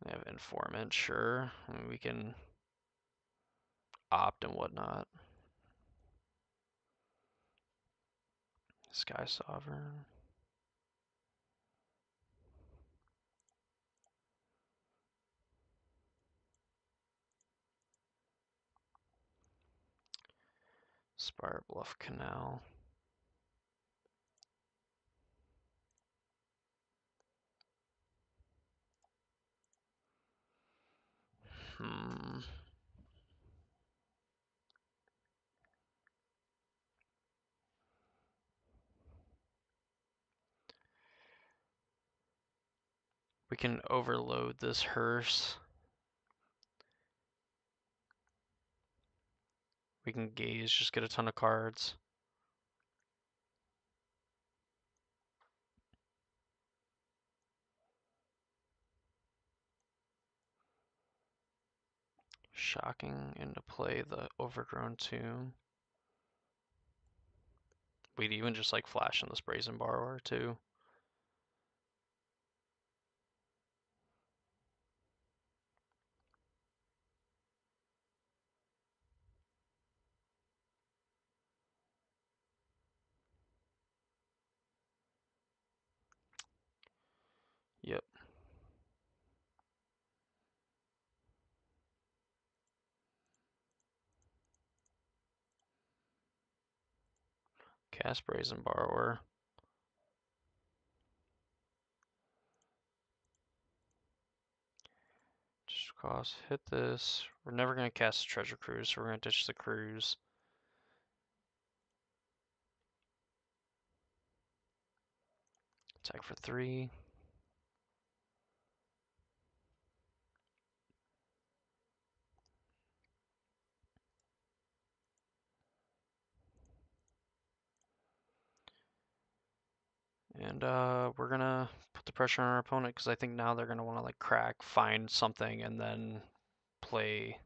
They have Informant, sure. I mean, we can opt and whatnot. Sky Sovereign. Spire Bluff Canal. Hmm. We can overload this hearse. We can gaze, just get a ton of cards. Shocking into play the Overgrown Tomb. We'd even just like flash in this Brazen Borrower too. Yep. Cast Brazen Borrower. Just cost, hit this. We're never going to cast a Treasure Cruise, so we're going to ditch the cruise. Attack for 3. And we're going to put the pressure on our opponent because I think now they're going to want to like crack, find something, and then play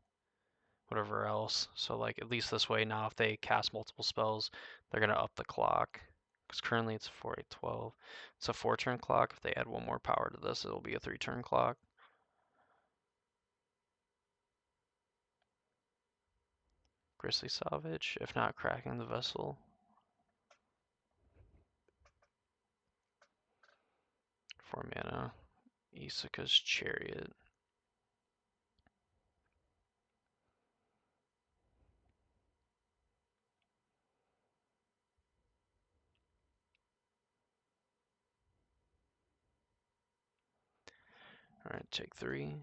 whatever else. So like at least this way now if they cast multiple spells, they're going to up the clock. Because currently it's 4, 8, 12. It's a 4-turn clock. If they add 1 more power to this, it'll be a 3-turn clock. Grisly Salvage, if not cracking the Vessel. 4 mana. Isuka's Chariot. Alright, take 3.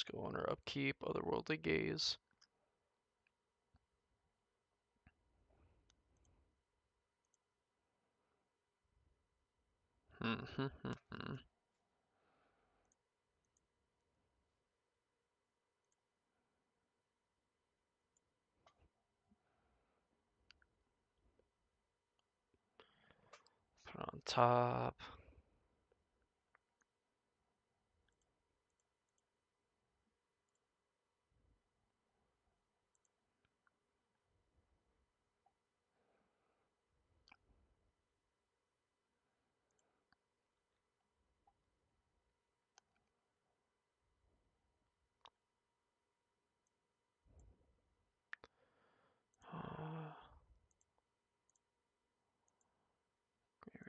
Let's go on our upkeep, otherworldly gaze. Put on top.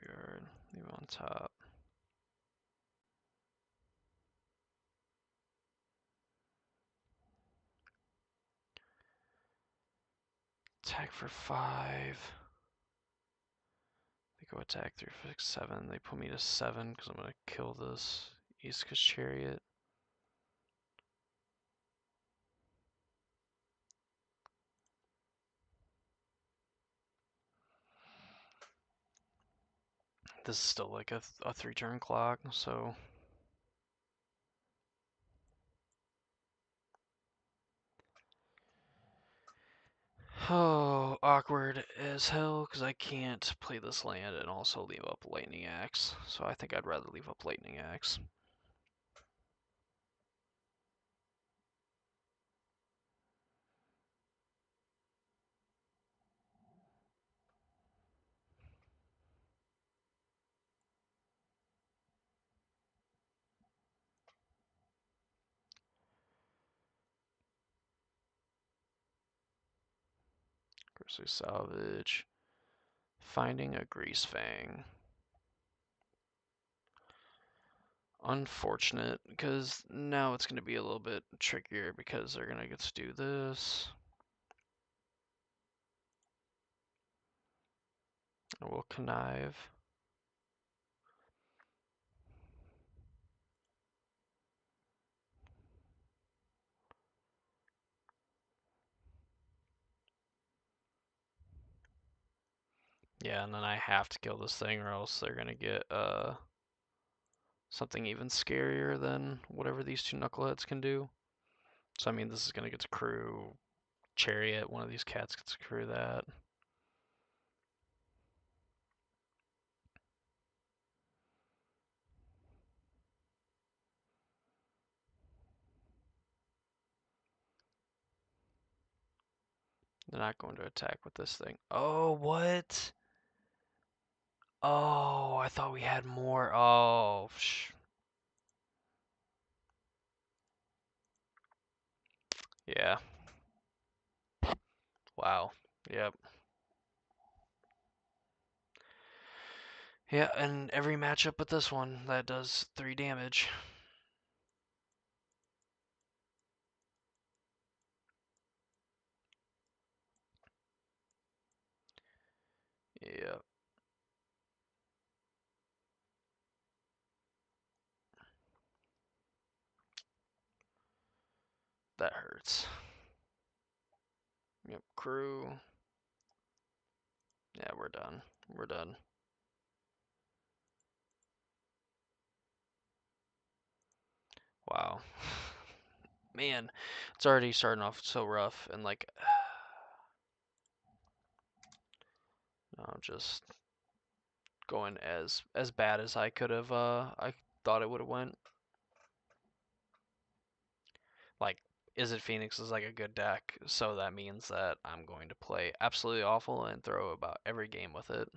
Graveyard, leave on top. Attack for 5. They go attack 3, 6, 7. They put me to 7 because I'm gonna kill this East Coast Chariot. This is still like a 3-turn clock, so. Oh, awkward as hell because I can't play this land and also leave up Lightning Axe. So I think I'd rather leave up Lightning Axe. Grizzly Salvage. Finding a Grease Fang. Unfortunate, because now it's going to be a little bit trickier because they're going to get to do this. We'll connive. Yeah, and then I have to kill this thing or else they're going to get something even scarier than whatever these two knuckleheads can do. So, I mean, this is going to get to crew Chariot. One of these cats gets to crew that. They're not going to attack with this thing. Oh, what? Oh, I thought we had more. Oh, yeah. Wow. Yep. Yeah, and every matchup but this one, that does 3 damage. Yep. That hurts. Yep, crew. Yeah, we're done. We're done. Wow. Man, it's already starting off so rough, and like, I'm just going as bad as I could have. I thought it would have went. Like, Izzet Phoenix is like a good deck, so that means that I'm going to play absolutely awful and throw about every game with it.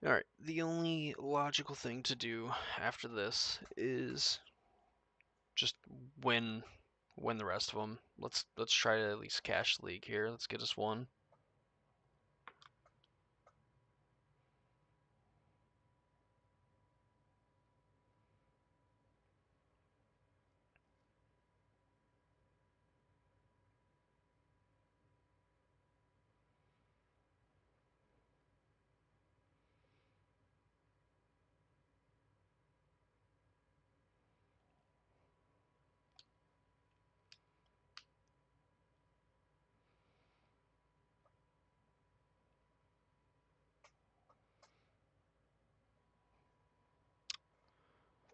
Alright, the only logical thing to do after this is just win the rest of them. Let's try to at least cash the league here. Let's get us one.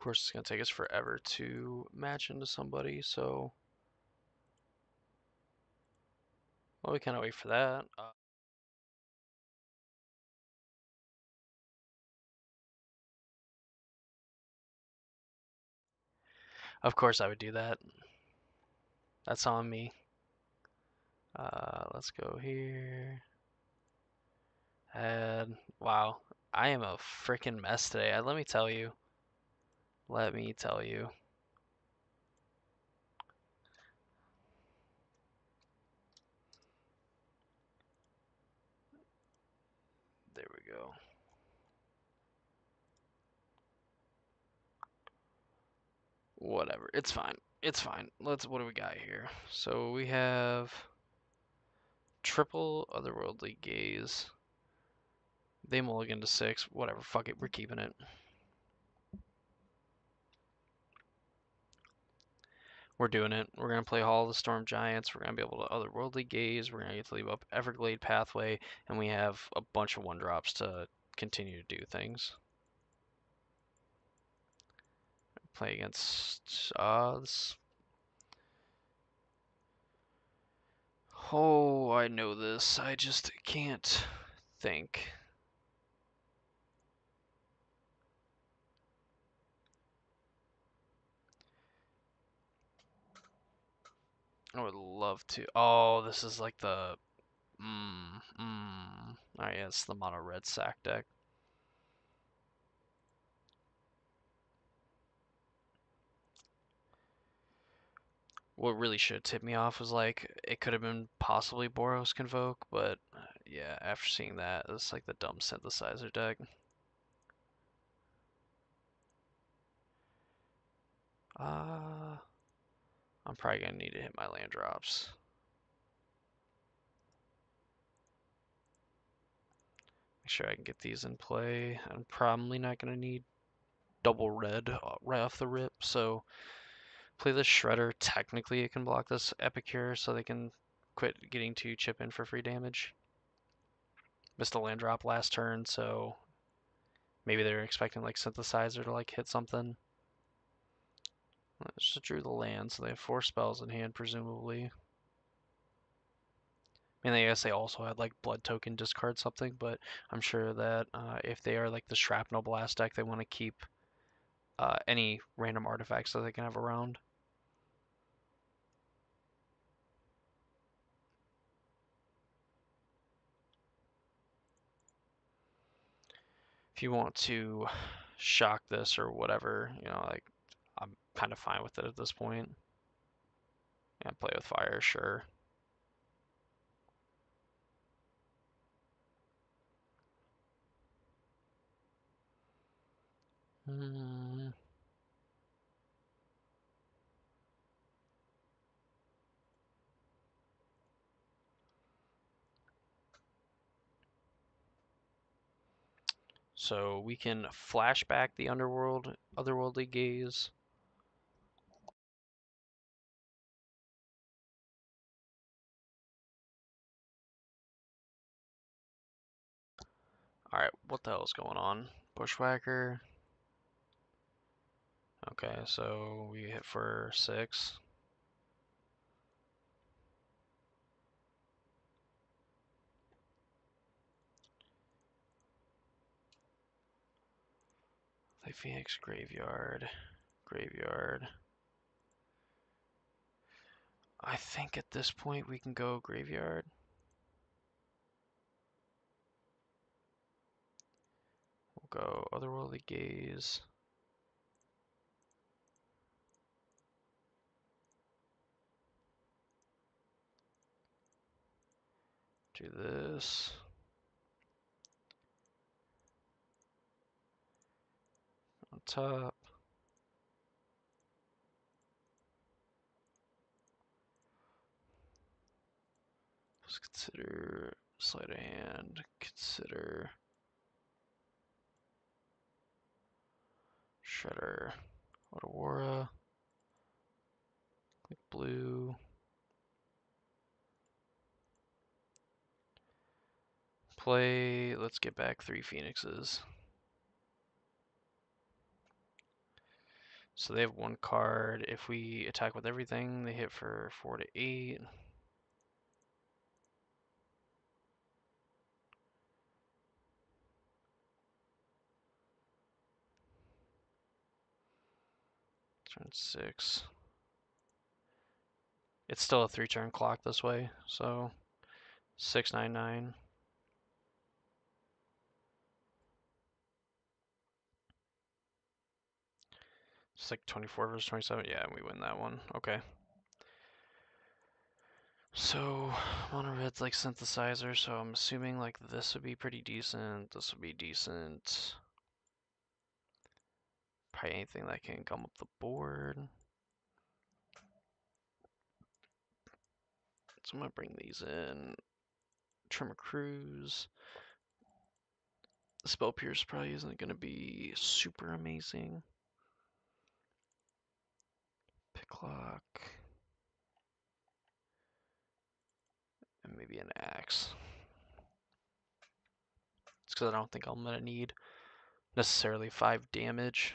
course, it's going to take us forever to match into somebody, so... Well, we can't wait for that. Of course I would do that. That's on me. Let's go here. And wow, I am a freaking mess today. Let me tell you. Let me tell you. There we go. Whatever. It's fine. It's fine. What do we got here? So we have triple otherworldly gaze. They mulligan to 6. Whatever. Fuck it. We're keeping it. We're doing it. We're going to play Hall of the Storm Giants. We're going to be able to otherworldly gaze. We're going to get to leave up Everglade Pathway. And we have a bunch of 1-drops to continue to do things. Play against this. Oh, I know this. I just can't think. I would love to. Oh, this is like the. Alright, yeah, it's the mono red sack deck. What really should tip me off was like it could have been possibly Boros Convoke, but yeah, after seeing that, it's like the dumb synthesizer deck. I'm probably gonna need to hit my land drops. Make sure I can get these in play. I'm probably not gonna need double red right off the rip, so play the Shredder. Technically, it can block this Epicure, so they can quit getting to chip in for free damage. Missed a land drop last turn, so maybe they're expecting like Synthesizer to like hit something. I just drew the land, so they have 4 spells in hand, presumably. I mean, I guess they also had like Blood Token discard something, but I'm sure that if they are like the Shrapnel Blast deck, they want to keep any random artifacts that they can have around. If you want to shock this or whatever, you know, like I'm kind of fine with it at this point. Yeah, play with fire, sure. Hmm. So we can flashback the otherworldly gaze. Alright, what the hell is going on? Bushwhacker. Okay, so we hit for 6. Play Phoenix, Graveyard. Graveyard. I think at this point we can go Graveyard. We'll go Otherworldly Gaze. Do this. On top. Let's consider sleight of hand. Consider Shredder. Otawara. Click blue. Play. Let's get back 3 Phoenixes. So they have one card. If we attack with everything, they hit for 4 to 8. Turn 6. It's still a 3-turn clock this way, so 699. It's like 24 versus 27. Yeah, we win that one. Okay. So, mono red's like synthesizer, so I'm assuming like this would be pretty decent. This would be decent. Probably anything that can come up the board. So I'm gonna bring these in. Trimmer Cruise. The Spell Pierce probably isn't gonna be super amazing. Picklock. And maybe an axe. It's because I don't think I'm gonna need necessarily 5 damage.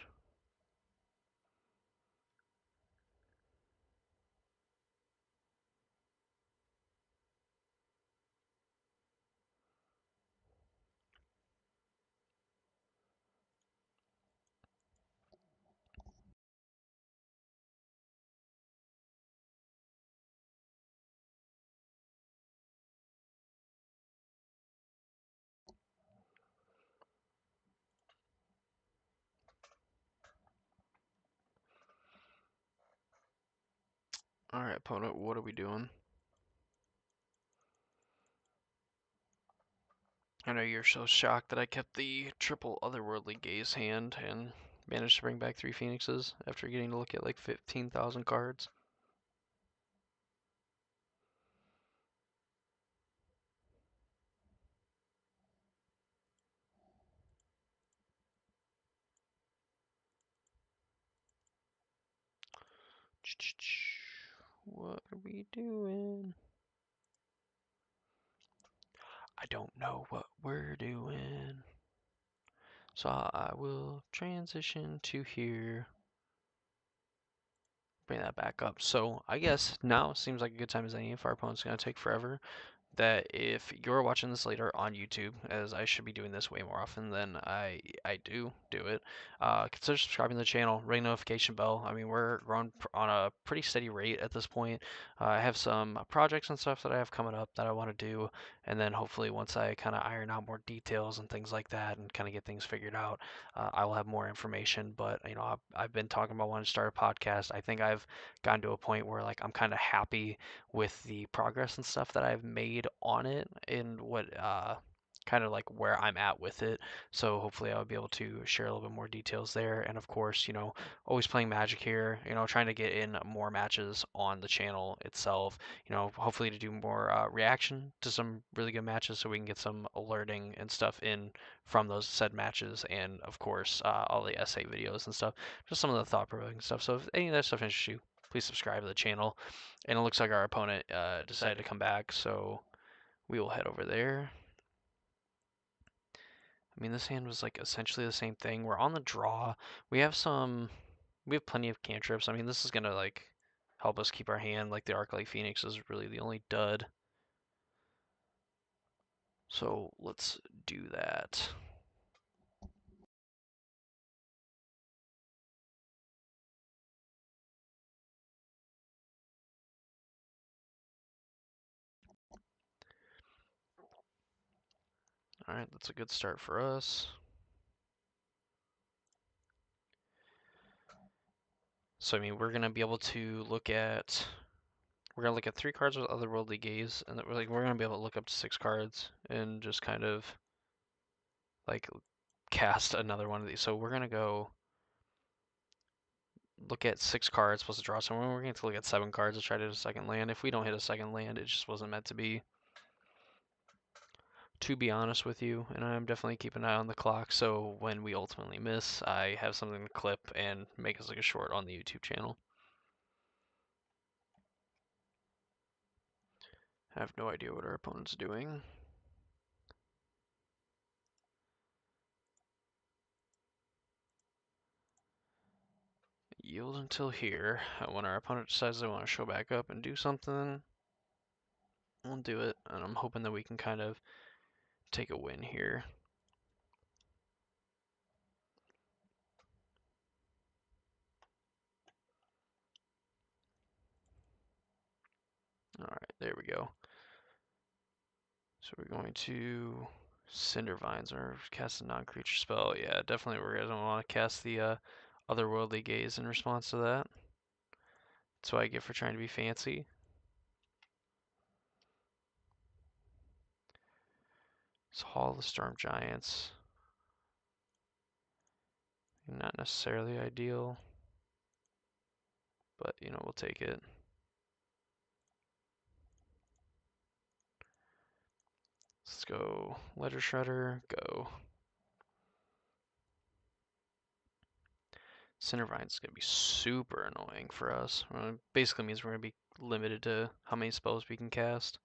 Alright, opponent, what are we doing? I know you're so shocked that I kept the triple otherworldly gaze hand and managed to bring back 3 phoenixes after getting to look at like 15,000 cards. What are we doing? I don't know what we're doing. So I will transition to here. Bring that back up. So I guess now seems like a good time as any if our opponent's going to take forever. That if you're watching this later on YouTube, as I should be doing this way more often than I do it, consider subscribing to the channel, ring notification bell. I mean, we're growing on a pretty steady rate at this point. I have some projects and stuff that I have coming up that I want to do, and then hopefully once I kind of iron out more details and things like that and kind of get things figured out, I will have more information. But you know, I've been talking about wanting to start a podcast. I think I've gotten to a point where like I'm kind of happy with the progress and stuff that I've made on it and what kind of like where I'm at with it. So hopefully I'll be able to share a little bit more details there. And of course, you know, always playing Magic here, you know, trying to get in more matches on the channel itself, you know, hopefully to do more reaction to some really good matches so we can get some alerting and stuff in from those said matches. And of course, all the essay videos and stuff, just some of the thought provoking stuff. So if any of that stuff interests you, please subscribe to the channel. And it looks like our opponent decided to come back, so we will head over there. I mean, this hand was like essentially the same thing. We're on the draw. We have plenty of cantrips. I mean, this is gonna like help us keep our hand. Like the Arclight Phoenix is really the only dud. So let's do that. All right, that's a good start for us. So I mean, we're gonna be able to look at 3 cards with Otherworldly Gaze, and we're gonna be able to look up to 6 cards and just kind of like cast another one of these. So we're gonna go look at 6 cards plus a draw somewhere. We're going to look at 7 cards to try to hit a second land. If we don't hit a second land, it just wasn't meant to be honest with you. And I'm definitely keeping an eye on the clock, so when we ultimately miss, I have something to clip and make us like a short on the YouTube channel. I have no idea what our opponent's doing. yield until here. And when our opponent decides they want to show back up and do something, we'll do it. And I'm hoping that we can kind of take a win here. Alright, there we go. So we're going to Cinder Vines or cast a non-creature spell. Yeah, definitely we're gonna want to cast the Otherworldly Gaze in response to that. That's what I get for trying to be fancy. It's Hall of the Storm Giants. Not necessarily ideal, but you know, we'll take it. Let's go Ledger Shredder, go. Cindervine's gonna be super annoying for us. Basically means we're gonna be limited to how many spells we can cast.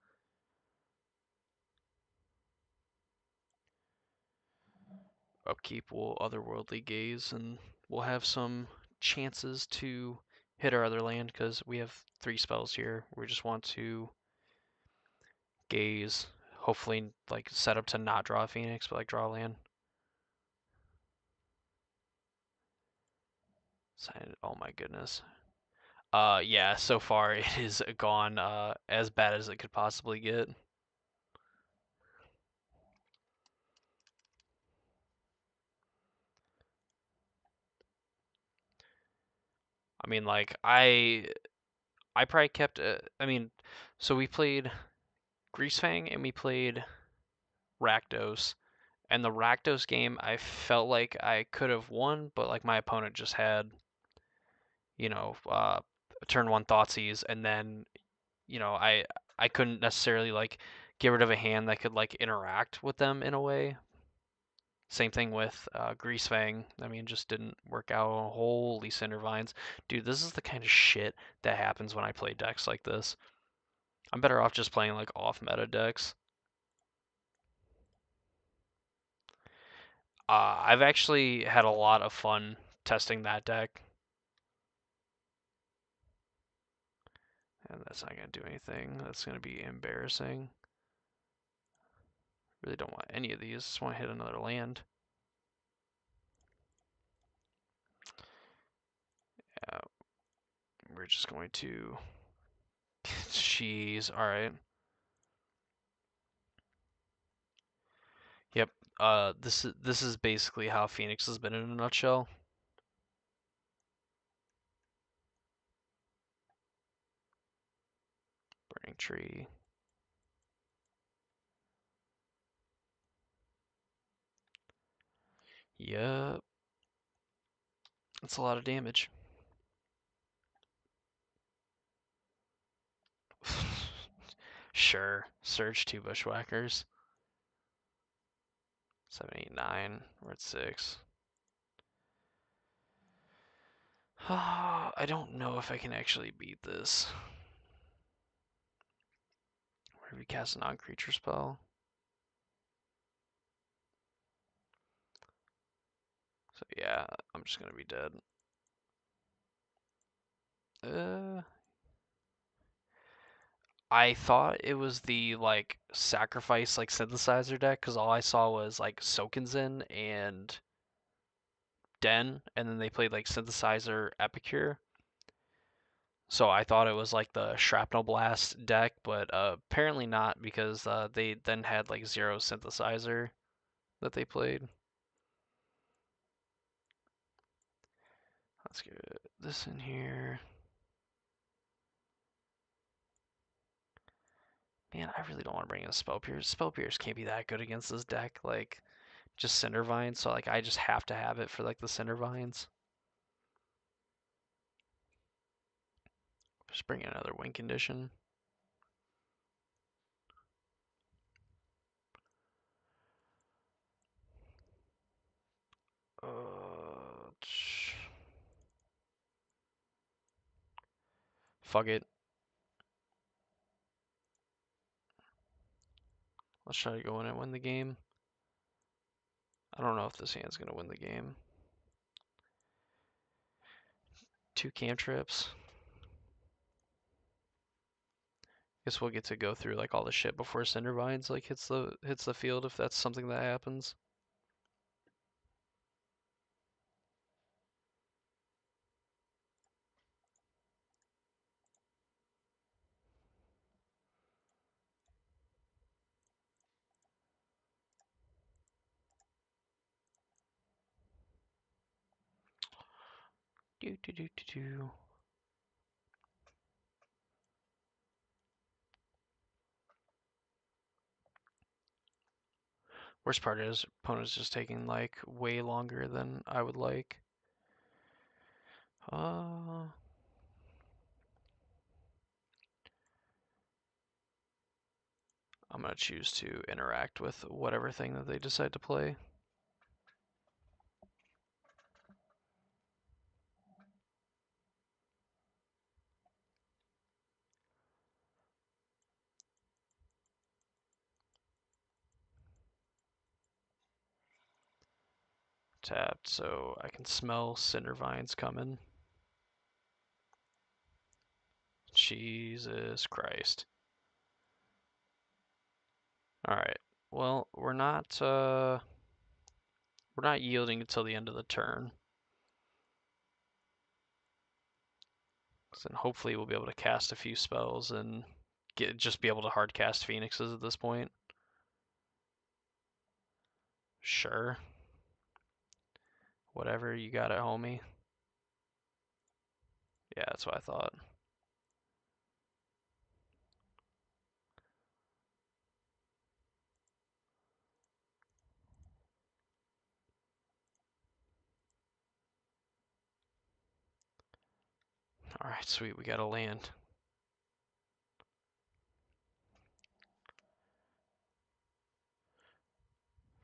Upkeep will Otherworldly Gaze, and we'll have some chances to hit our other land because we have 3 spells here. We just want to gaze, hopefully like set up to not draw a Phoenix, but like draw a land. Oh my goodness. Yeah, so far it has gone as bad as it could possibly get. I mean, like I probably kept. I mean, so we played Greasefang and we played Rakdos, and the Rakdos game I felt like I could have won, but like my opponent just had, you know, turn 1 Thoughtseize, and then you know I couldn't necessarily like get rid of a hand that could like interact with them in a way. Same thing with Greasefang. I mean, just didn't work out. Holy Cindervines. Dude, this is the kind of shit that happens when I play decks like this. I'm better off just playing like off-meta decks. I've actually had a lot of fun testing that deck. And that's not going to do anything. That's going to be embarrassing. Really don't want any of these. Just want to hit another land. Yeah, we're just going to... Jeez, alright. Yep, this is basically how Phoenix has been in a nutshell. Burning Tree. Yep. That's a lot of damage. Sure. Surge 2 Bushwhackers. 7, 8, 9. We're at 6. I don't know if I can actually beat this. Where do we cast a non-creature spell? So yeah, I'm just gonna be dead. I thought it was the like sacrifice like synthesizer deck because all I saw was like Sokenzen and Den, and then they played like synthesizer Epicure. So I thought it was like the Shrapnel Blast deck, but apparently not because they then had like Zero Synthesizer that they played. Let's get this in here. Man, I really don't want to bring in a Spell Pierce. Spell Pierce can't be that good against this deck. Like, just Cinder Vines, so like I just have to have it for like the Cinder Vines. Just bring in another win condition. Fuck it. Let's try to go in and win the game. I don't know if this hand's gonna win the game. 2 cantrips. Guess we'll get to go through like all the shit before Cindervines like hits the field if that's something that happens. Do do do do do. Worst part is opponent's just taking like way longer than I would like. I'm gonna choose to interact with whatever thing that they decide to play. Tapped, so I can smell Cindervines coming. Jesus Christ. Alright. Well, we're not yielding until the end of the turn. So then hopefully we'll be able to cast a few spells and just be able to hard cast Phoenixes at this point. Sure. Whatever you got it, homie. Yeah, that's what I thought. Alright, sweet, we got a land.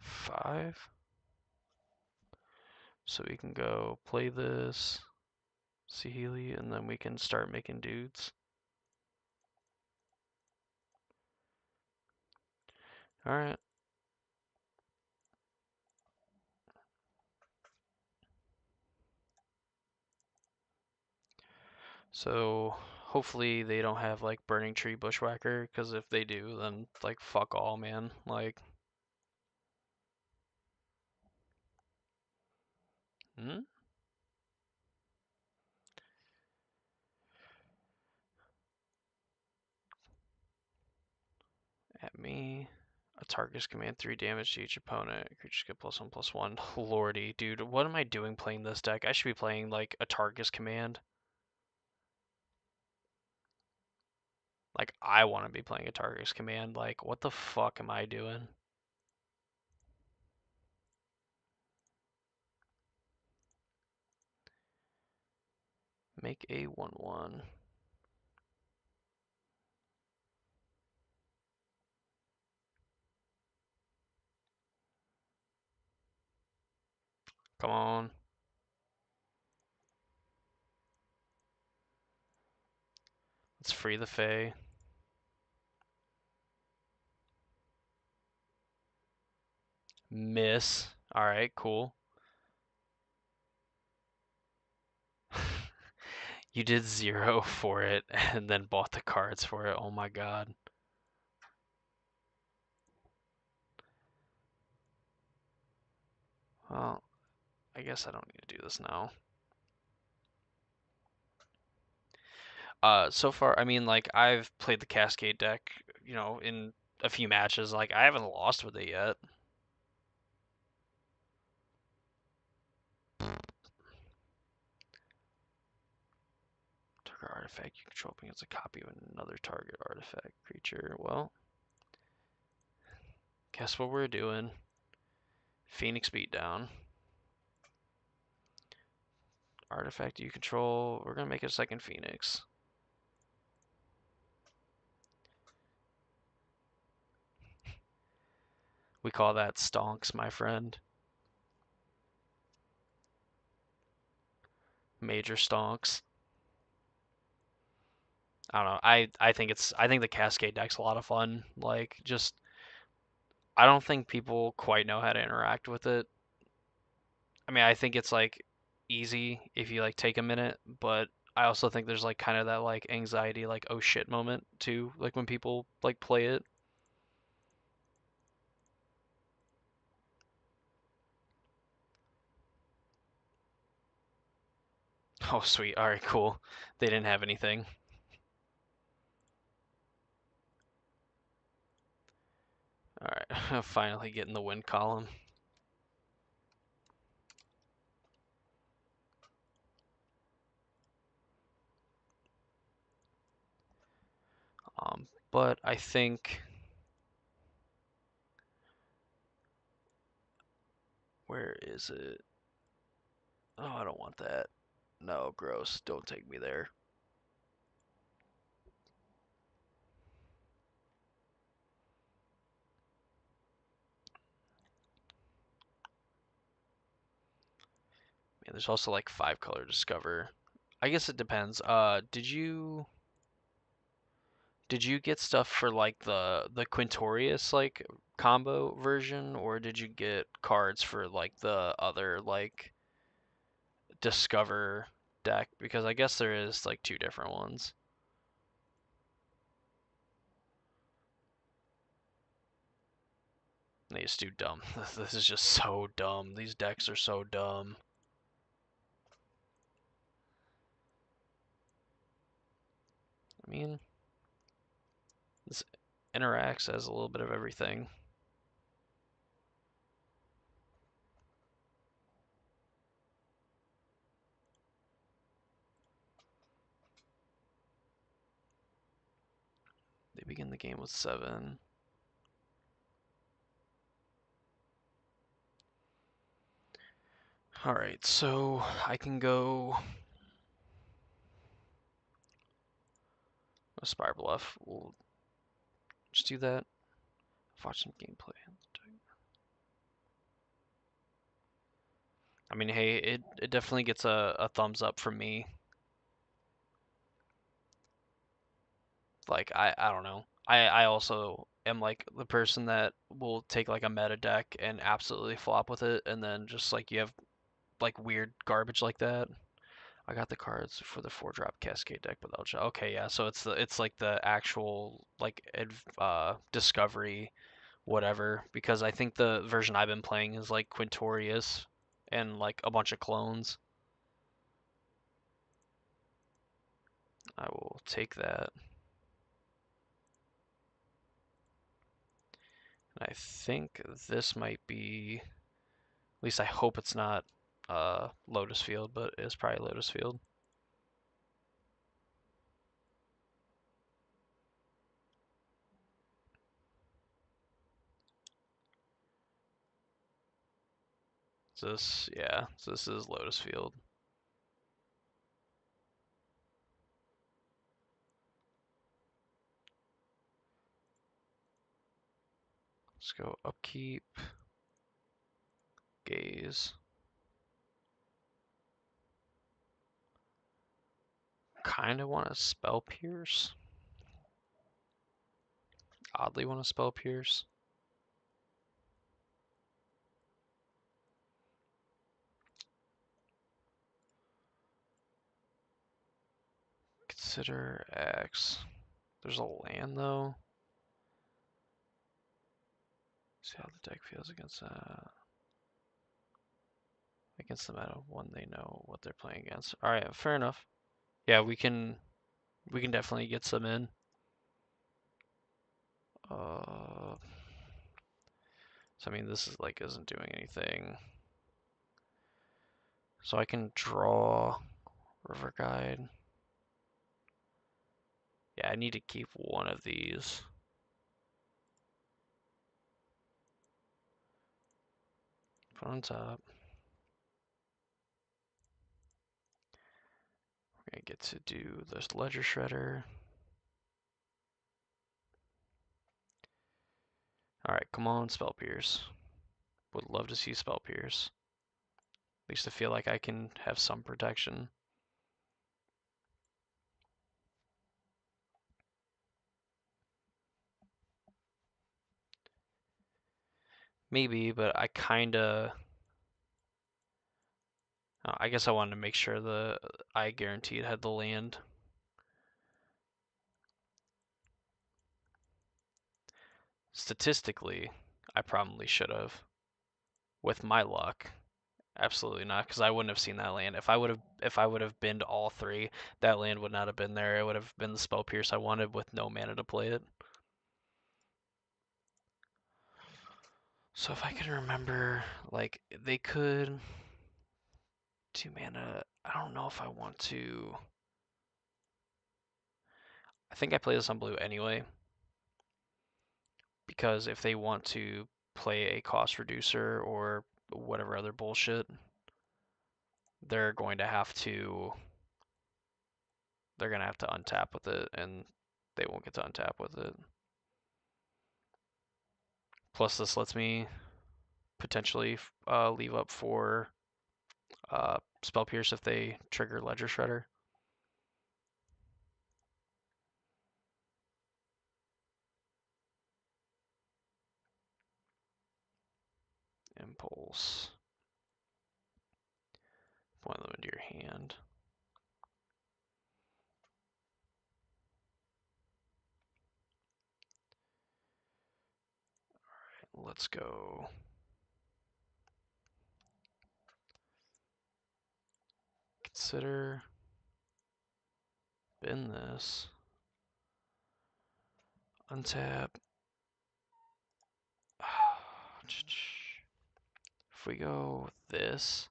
Five. So we can go play this, Sealy, and then we can start making dudes. Alright. So hopefully they don't have like Burning Tree Bushwhacker, because if they do, then like fuck all, man. Like, hmm? At me. A target's command 3 damage to each opponent. Creatures get +1/+1. Lordy, dude, what am I doing playing this deck? I should be playing like a Targus command. Like, I want to be playing a Targus command. Like, what the fuck am I doing? Make a 1/1. Come on. Let's free the Fae. Miss. Alright, cool. You did 0 for it and then bought the cards for it. Oh my god. Well, I guess I don't need to do this now. So far, I mean, like, I've played the Cascade deck, you know, in a few matches. Like, I haven't lost with it yet. Target artifact you control begins a copy of another target artifact creature. Well, guess what we're doing? Phoenix Beatdown. Artifact you control. We're gonna make a second Phoenix. We call that stonks, my friend. Major stonks. I don't know. I think the Cascade deck's a lot of fun. Like, just I don't think people quite know how to interact with it. I mean, I think it's like easy if you like take a minute, but I also think there's like kind of that like anxiety, like oh shit moment too, like when people like play it. Oh sweet, all right, cool. They didn't have anything. All right, finally getting the win column. But I think where is it? Oh, I don't want that. No, gross. Don't take me there. Man, there's also like 5-color discover. I guess it depends. Did you get stuff for like the Quintorius like combo version, or did you get cards for like the other like discover deck? Because I guess there is like two different ones. They just do dumb. This is just so dumb. These decks are so dumb. I mean, this interacts as a little bit of everything. They begin the game with 7. Alright, so I can go Aspire Bluff. We'll just do that. Watch some gameplay. I mean, hey, it definitely gets a thumbs up from me. Like, I don't know. I also am like the person that will take like a meta deck and absolutely flop with it, and then just like you have like weird garbage like that. I got the cards for the 4-drop Cascade deck without shot. Okay, yeah, so it's like the actual like discovery whatever, because I think the version I've been playing is like Quintorius and like a bunch of clones. I will take that. And I think this might be, at least I hope it's not Lotus Field, but it's probably Lotus Field. Yeah, so this is Lotus Field. Let's go upkeep, gaze. Kind of want to spell pierce. Oddly want to spell pierce. Consider X. There's a land though. See how the deck feels against against the meta when they know what they're playing against. All right, fair enough. Yeah, we can definitely get some in. So I mean, this is like isn't doing anything. So I can draw River Guide. Yeah, I need to keep one of these. Put on top. We're gonna get to do this Ledger Shredder. Alright, come on, Spell Pierce. Would love to see Spell Pierce. At least I feel like I can have some protection. Maybe, but I kinda I guess I wanted to make sure I guaranteed had the land. Statistically, I probably should have. With my luck, absolutely not, because I wouldn't have seen that land. If I would have binned all three, that land would not have been there. It would have been the spell pierce I wanted with no mana to play it. So if I can remember, like they could 2 mana. I don't know if I want to. I think I play this on blue anyway, because if they want to play a cost reducer or whatever other bullshit, they're going to have to they're gonna have to untap with it, and they won't get to untap with it. Plus, this lets me potentially leave up for Spell Pierce if they trigger Ledger Shredder. Impulse. Point them into your hand. Alright, let's go. Consider. Bin this. Untap. If we go with this.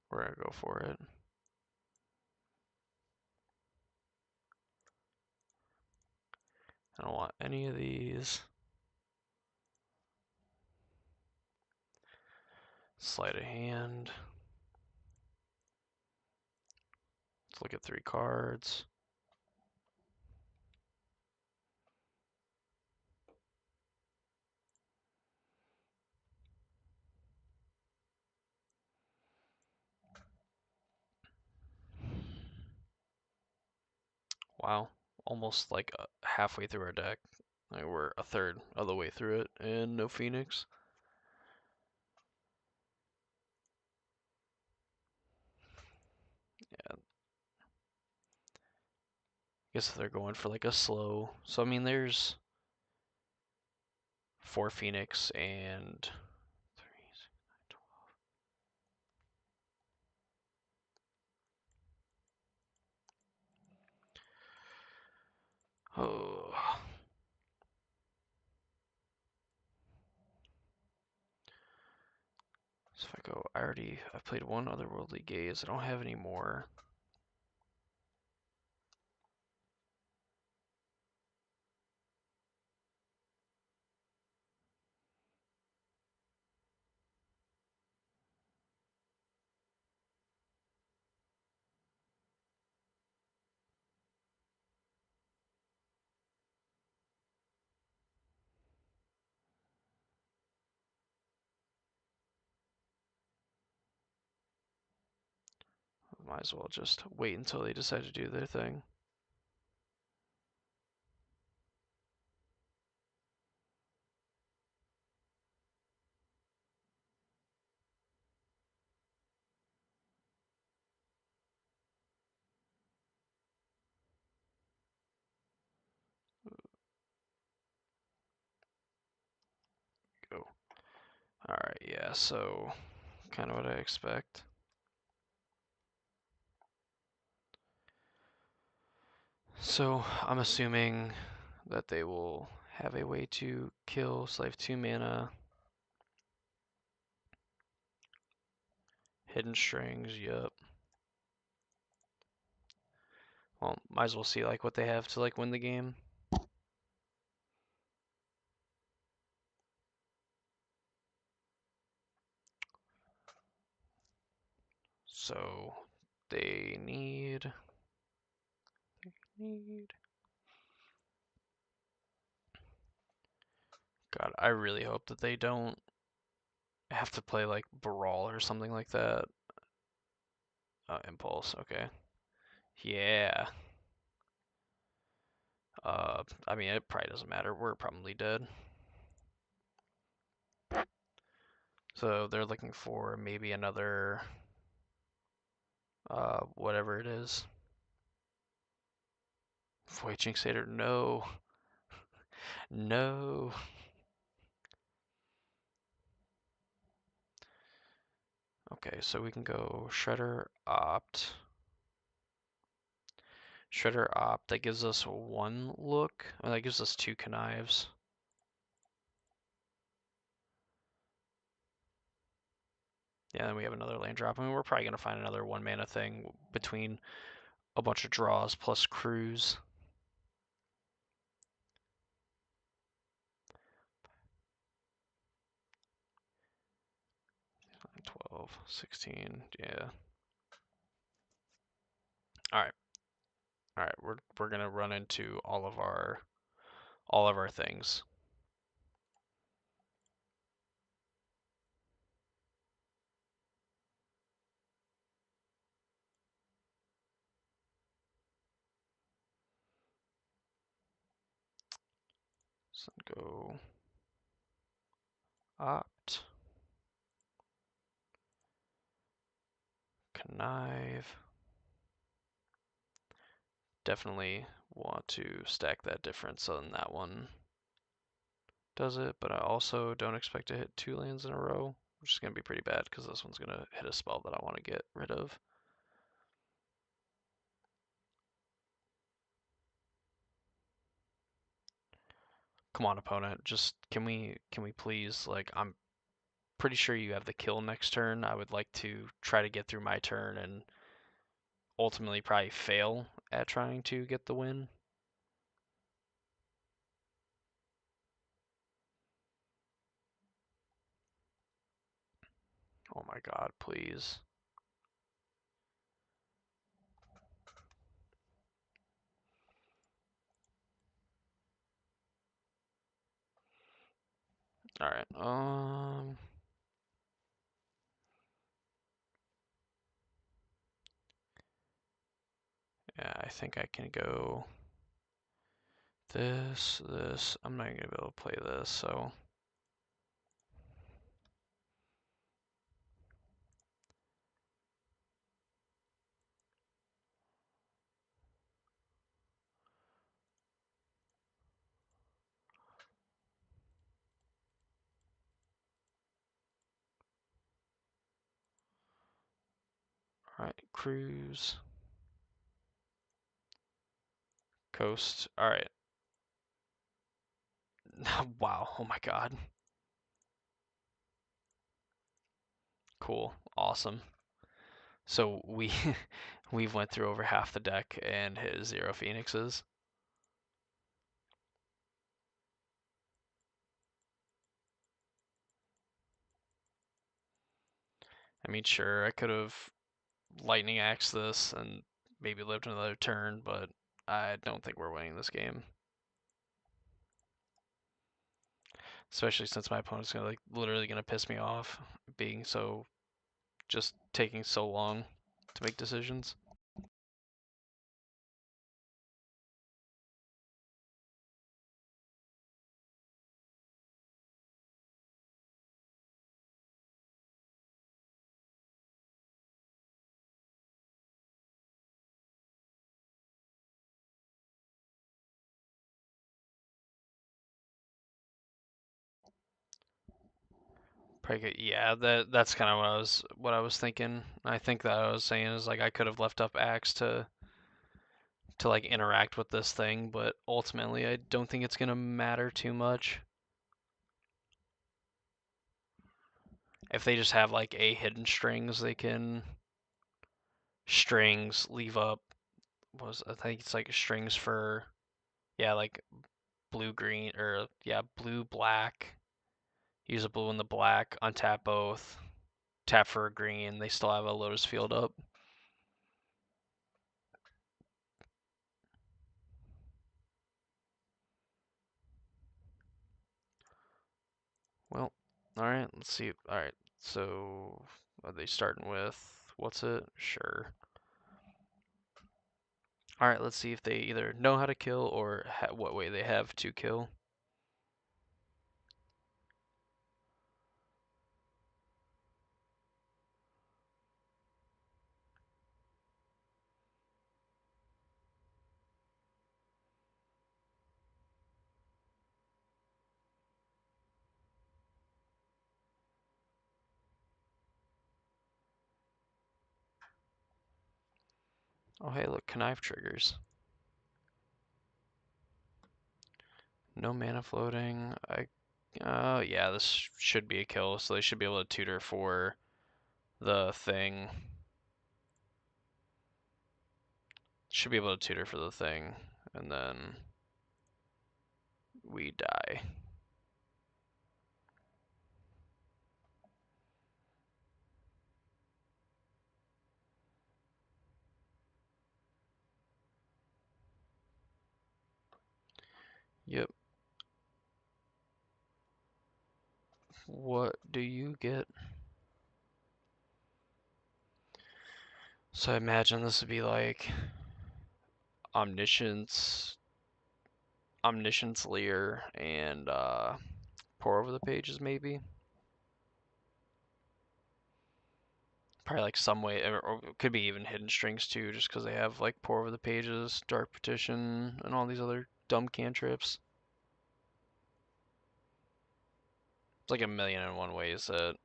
We're gonna go for it. I don't want any of these. Sleight of hand. Let's look at 3 cards. Wow, almost like halfway through our deck. Like we're a third of the way through it, and no Phoenix. Yeah. Guess they're going for like a slow. So I mean, there's 4 Phoenix and 3, 6, 9, 12. Oh. So if I go, I've played one Otherworldly Gaze. I don't have any more. Might as well just wait until they decide to do their thing. Go. Alright, yeah, so kind of what I expect. So I'm assuming that they will have a way to kill Slave 2 mana. Hidden Strings, yup. Well, might as well see like what they have to like win the game. So they need God, I really hope that they don't have to play like Brawl or something like that. Impulse, okay. Yeah. I mean, it probably doesn't matter. We're probably dead. So they're looking for maybe another, whatever it is. Void Jinxator, no. No. Okay, so we can go Shredder Opt. Shredder Opt, that gives us one look. Oh, that gives us two connives. Yeah, then we have another land drop. I mean, we're probably going to find another 1-mana thing between a bunch of draws plus cruise. 12, 16, yeah. Alright. Alright, we're gonna run into all of our things. So go Opt, Connive. Definitely want to stack that difference on that one. Does it, but I also don't expect to hit 2 lands in a row, which is going to be pretty bad because this one's going to hit a spell that I want to get rid of. Come on, opponent, just can we please, like, I'm pretty sure you have the kill next turn. I would like to try to get through my turn and ultimately probably fail at trying to get the win. Oh my god, please. Alright, yeah, I think I can go this. I'm not gonna be able to play this, so. Alright, cruise. Coast. Alright. Wow, oh my god. Cool, awesome. So we've went through over half the deck and hit 0 Phoenixes. I mean, sure, I could have lightning axed this and maybe lived another turn, but I don't think we're winning this game. Especially since my opponent's gonna literally gonna piss me off being so just taking so long to make decisions. Probably yeah, that's kind of what I was thinking. I think that I was saying is like I could have left up axe to like interact with this thing, but ultimately I don't think it's gonna matter too much. If they just have like a hidden strings, they can strings leave up I think it's like strings for yeah like blue green or yeah blue black. Use a blue and the black, untap both, tap for a green. They still have a Lotus Field up. Well, alright, let's see. Alright, so are they starting with what's it? Sure. Alright, let's see if they either know how to kill or what way they have to kill. Oh hey, look, connive triggers. No mana floating. Yeah, this should be a kill, so they should be able to tutor for the thing. Should be able to tutor for the thing, and then we die. Yep. What do you get? So I imagine this would be like Omniscience, Leer, and Pour Over the Pages maybe. Probably like some way, or it could be even Hidden Strings too, just because they have like Pour Over the Pages, Dark Petition, and all these other dumb cantrips. It's like 1,000,001 ways that,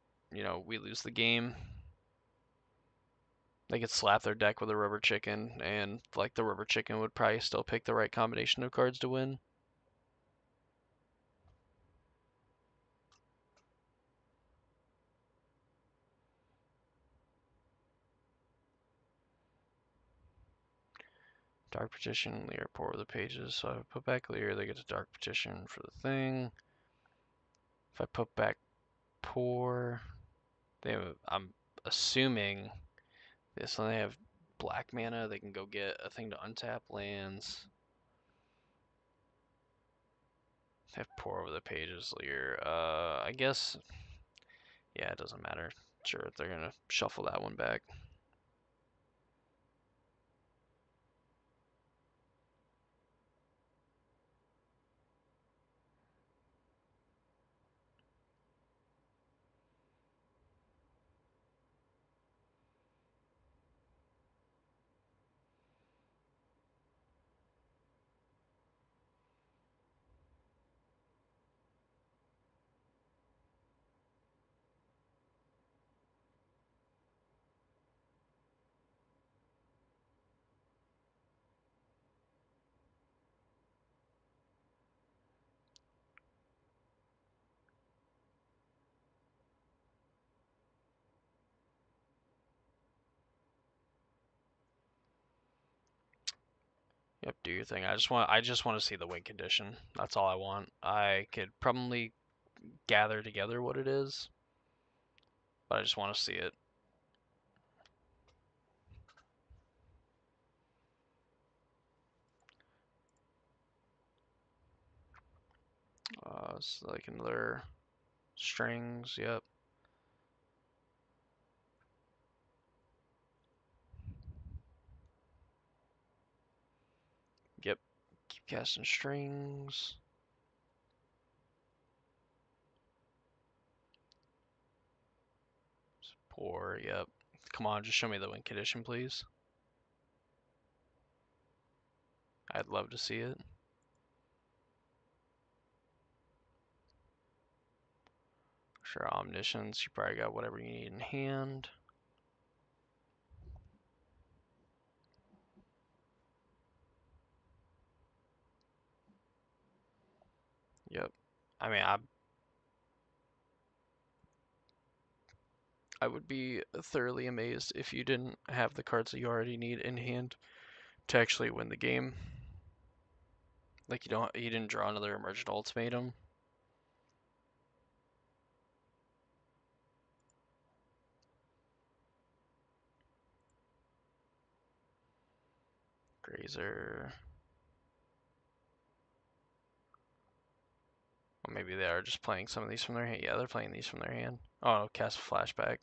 we lose the game. They could slap their deck with a rubber chicken, and like the rubber chicken would probably still pick the right combination of cards to win. Dark Petition, Leer, Pour Over the Pages. So if I put back Leer, they get a Dark Petition for the thing. If I put back Pour, I'm assuming this one they have black mana, they can go get a thing to untap lands. Have Pour Over the Pages, Leer. I guess, yeah, it doesn't matter. Sure, they're gonna shuffle that one back. Yep, do your thing. I just want to see the win condition. That's all I want. I could probably gather together what it is, but I just want to see it. So like another strings. Yep. Yep. Keep casting strings. Pour. Yep. Come on, just show me the win condition, please. I'd love to see it. Sure, Omniscience. You probably got whatever you need in hand. Yep. I mean, I would be thoroughly amazed if you didn't have the cards that you already need in hand to actually win the game. Like you didn't draw another Emergent Ultimatum. Grazer. Or maybe they are just playing some of these from their hand. Yeah, they're playing these from their hand. Oh, cast Flashback.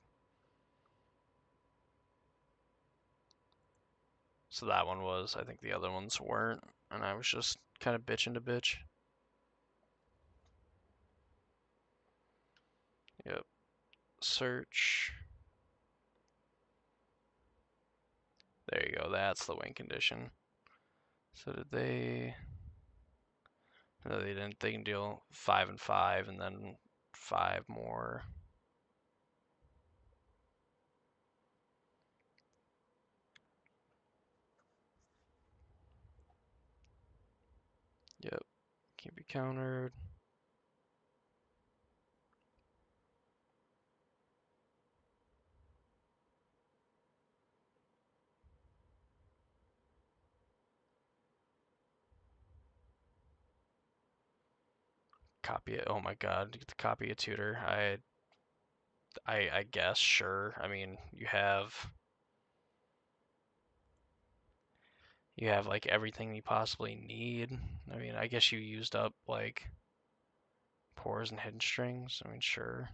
So that one was. I think the other ones weren't, and I was just kind of bitching to bitch. Yep. Search. There you go. That's the win condition. So did they? No, they didn't. They can deal 5 and 5, and then 5 more. Yep. Can't be countered. Copy it. Oh my god, get the copy a tutor. I guess sure. I mean, you have like everything you possibly need. I mean, I guess you used up like pores and hidden strings. I mean, sure.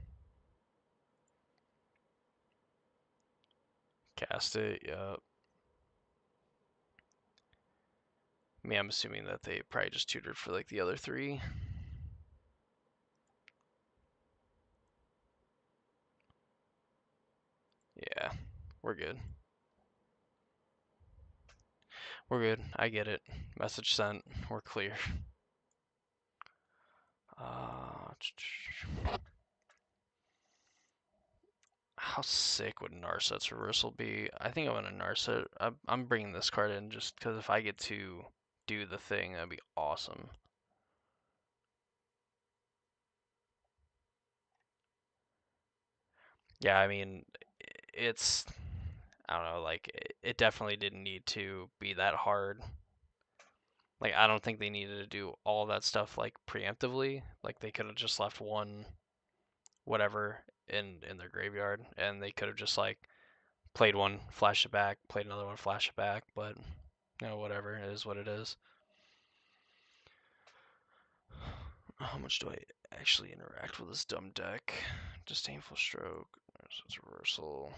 Cast it. Yep. I mean, I'm assuming that they probably just tutored for like the other 3. Yeah, we're good. We're good. I get it. Message sent. We're clear. How sick would Narset's reversal be? I think I'm gonna Narset. I'm bringing this card in just because if I get to do the thing, that'd be awesome. Yeah, I mean, it's I don't know, like it definitely didn't need to be that hard. Like I don't think they needed to do all that stuff like preemptively. Like they could have just left one whatever in their graveyard, and they could have just like played one, flashed it back, played another one, flashed it back. But whatever, it is what it is. How much do I actually interact with this dumb deck? Disdainful Stroke, it's reversal.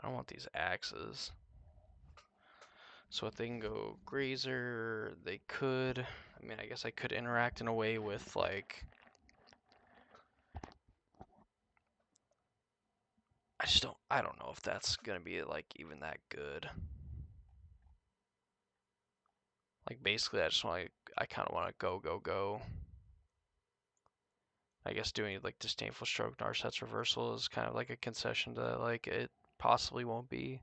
I don't want these axes. So if they can go Grazer, they could. I mean, I guess I could interact in a way with like. I don't know if that's gonna be like even that good. Like basically, I kind of want to go. I guess doing like Disdainful Stroke, Narset's reversal is kind of like a concession to like it possibly won't be.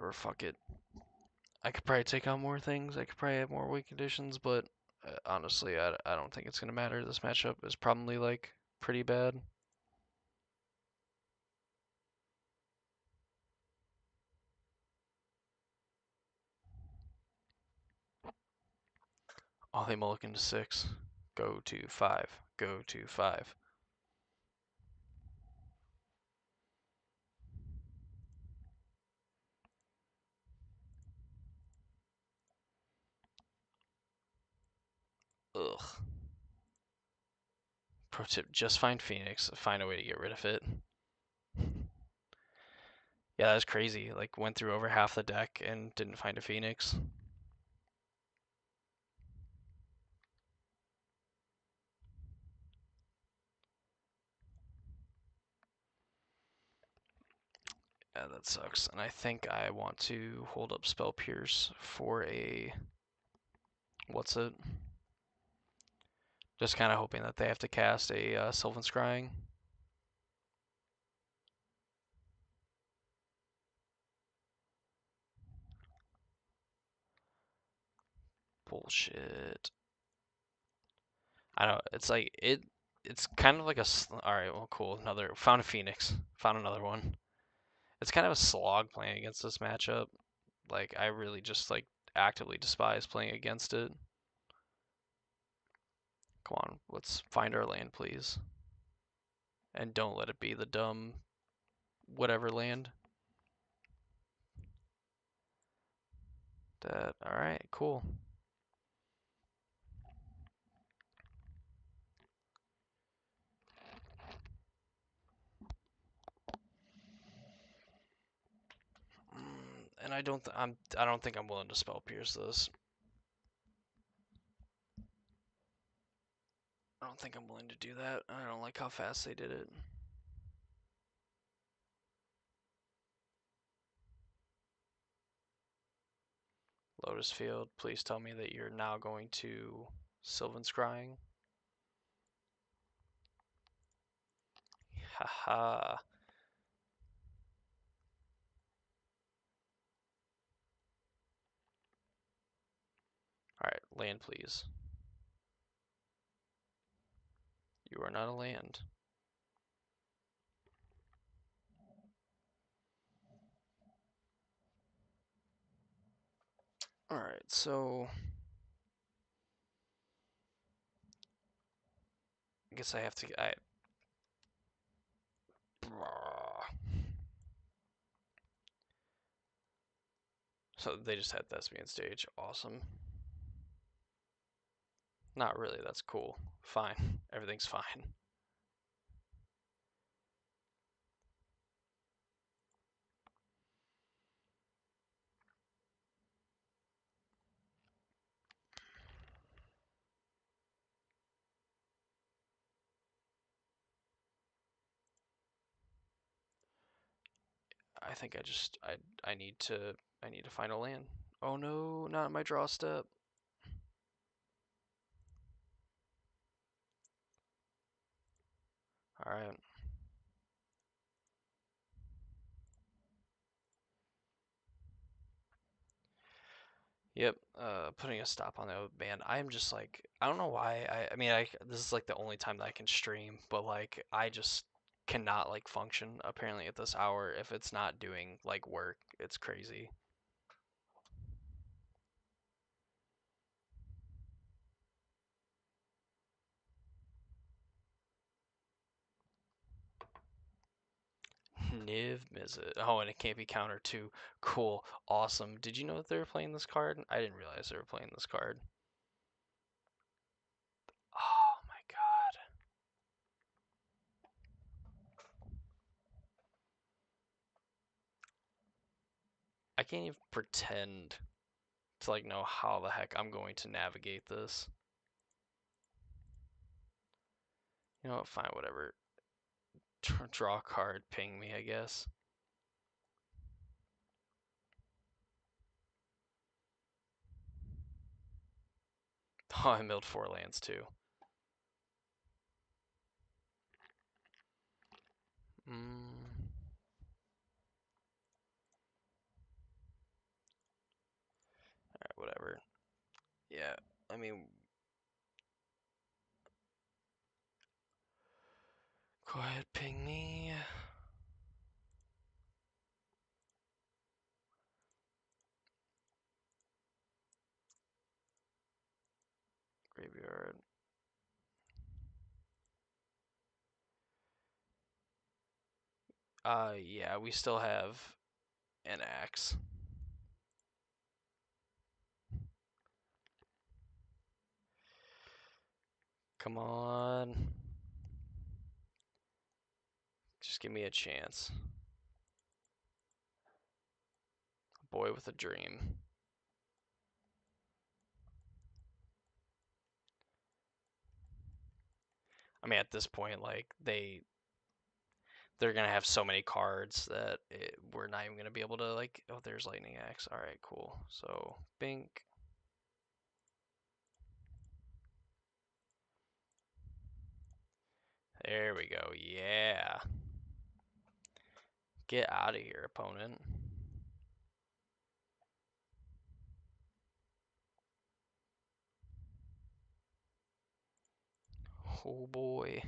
Or fuck it. I could probably take out more things. I could probably have more weak conditions, but honestly, I don't think it's gonna matter. This matchup is probably like pretty bad. Oh, they mulligan to 6. Go to 5. Go to 5. Ugh. Pro tip: just find Phoenix. Find a way to get rid of it. Yeah, that's crazy. Like went through over half the deck and didn't find a Phoenix. Yeah, that sucks. And I think I want to hold up Spell Pierce for a what's it? Just kind of hoping that they have to cast a Sylvan Scrying. Bullshit. I don't. It's like it. It's kind of like a. All right. Well, cool. Another found a Phoenix. Found another one. It's kind of a slog playing against this matchup. Like I really just like actively despise playing against it. Come on, let's find our land, please, and don't let it be the dumb whatever land. That, alright, cool. And I don't think I'm willing to spell pierce this. I don't think I'm willing to do that. I don't like how fast they did it. Lotus Field, please tell me that you're now going to Sylvan Scrying. Haha. Alright, land please. You are not a land. Alright, so I guess I have to. So they just had Thespian stage. Awesome. Not really. That's cool. Fine. Everything's fine. I think I need to find a land. Oh no, not my draw step. All right. Yep. Putting a stop on that ban. I'm just like, I don't know why. I mean, this is like the only time that I can stream, but like I just cannot like function apparently at this hour if it's not doing like work. It's crazy. Niv Mizzet. Oh, and it can't be counter too. Cool. Awesome. Did you know that they were playing this card? I didn't realize they were playing this card. Oh my god. I can't even pretend to like know how the heck I'm going to navigate this. You know what? Fine, whatever. Draw a card, ping me, I guess. Oh, I milled 4 lands too. Alright, whatever. Yeah, I mean, go ahead, ping me. Graveyard. Yeah, we still have an axe. Come on. Just give me a chance. Boy with a dream. I mean, at this point, like they're gonna have so many cards that we're not even gonna be able to like. Oh, there's Lightning Axe. All right, cool. So Bink. There we go. Yeah. Get out of here, opponent. Oh boy.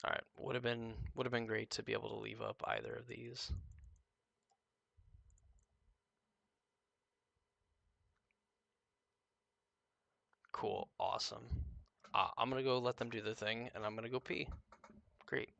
All right, would have been great to be able to leave up either of these. Cool, awesome. I'm gonna go let them do the thing, and I'm gonna go pee. Great.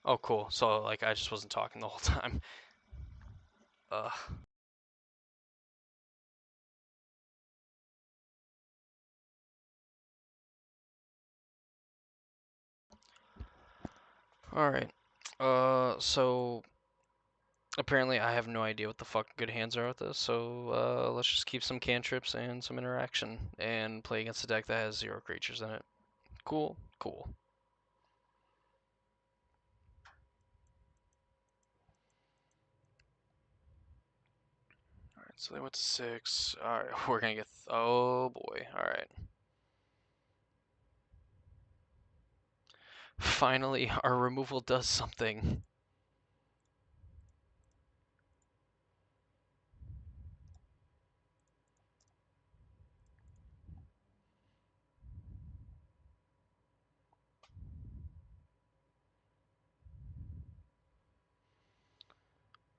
Oh, cool. So, like, I just wasn't talking the whole time. Ugh. Alright. So apparently I have no idea what the fuck good hands are with this, so let's just keep some cantrips and some interaction and play against a deck that has 0 creatures in it. Cool, cool. Alright, so they went to 6. Alright, we're gonna get. Oh boy, alright. Finally, our removal does something.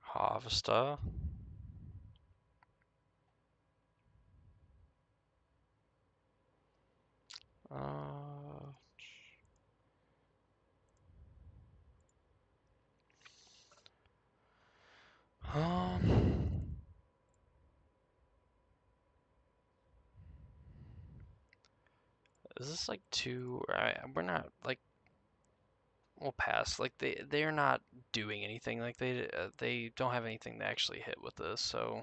Harvester. Uh, um, is this like too? We're not like. We'll pass. Like they're not doing anything. Like they don't have anything to actually hit with this. So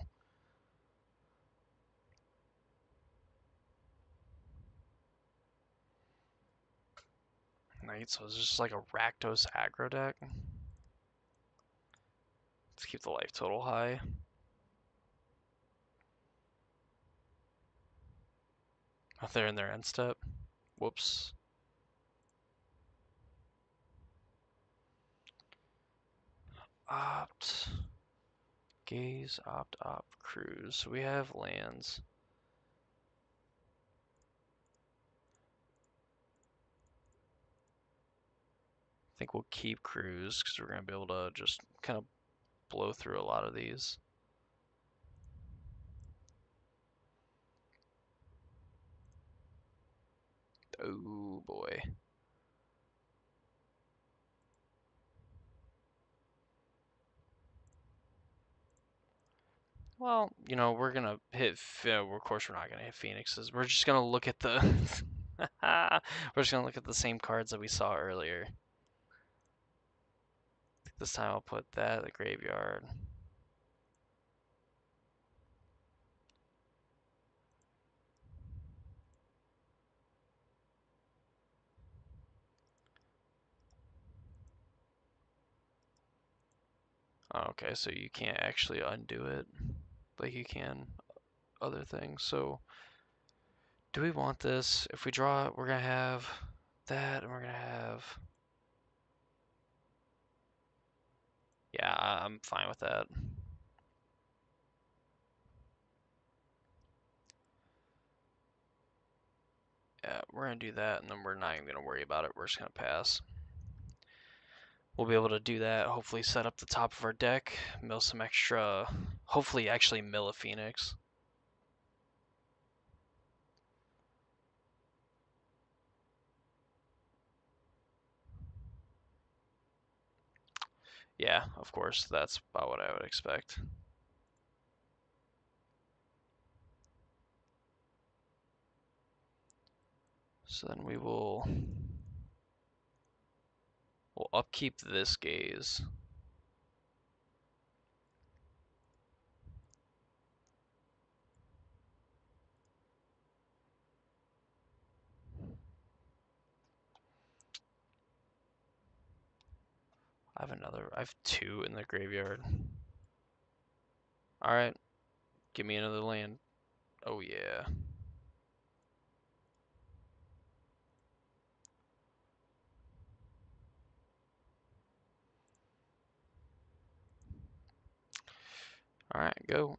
right. So it's just like a Rakdos aggro deck. Let's keep the life total high. Oh, they're in their end step. Whoops. Opt. Gaze. Opt. Opt. Cruise. So we have lands. I think we'll keep cruise because we're gonna be able to just kind of blow through a lot of these. Oh boy. Well, you know, we're gonna hit. Of course, we're not gonna hit Phoenixes. We're just gonna look at the. We're just gonna look at the same cards that we saw earlier. This time I'll put that in the graveyard. Okay, so you can't actually undo it like you can other things. So, do we want this? If we draw it, we're gonna have that, and we're gonna have. Yeah, I'm fine with that. Yeah, we're gonna do that, and then we're not even gonna worry about it. We're just gonna pass. We'll be able to do that, hopefully set up the top of our deck, mill some extra, hopefully actually mill a Phoenix. Yeah, of course, that's about what I would expect. So then we'll upkeep this gaze. I have 2 in the graveyard. Alright, give me another land. Oh yeah. Alright, go.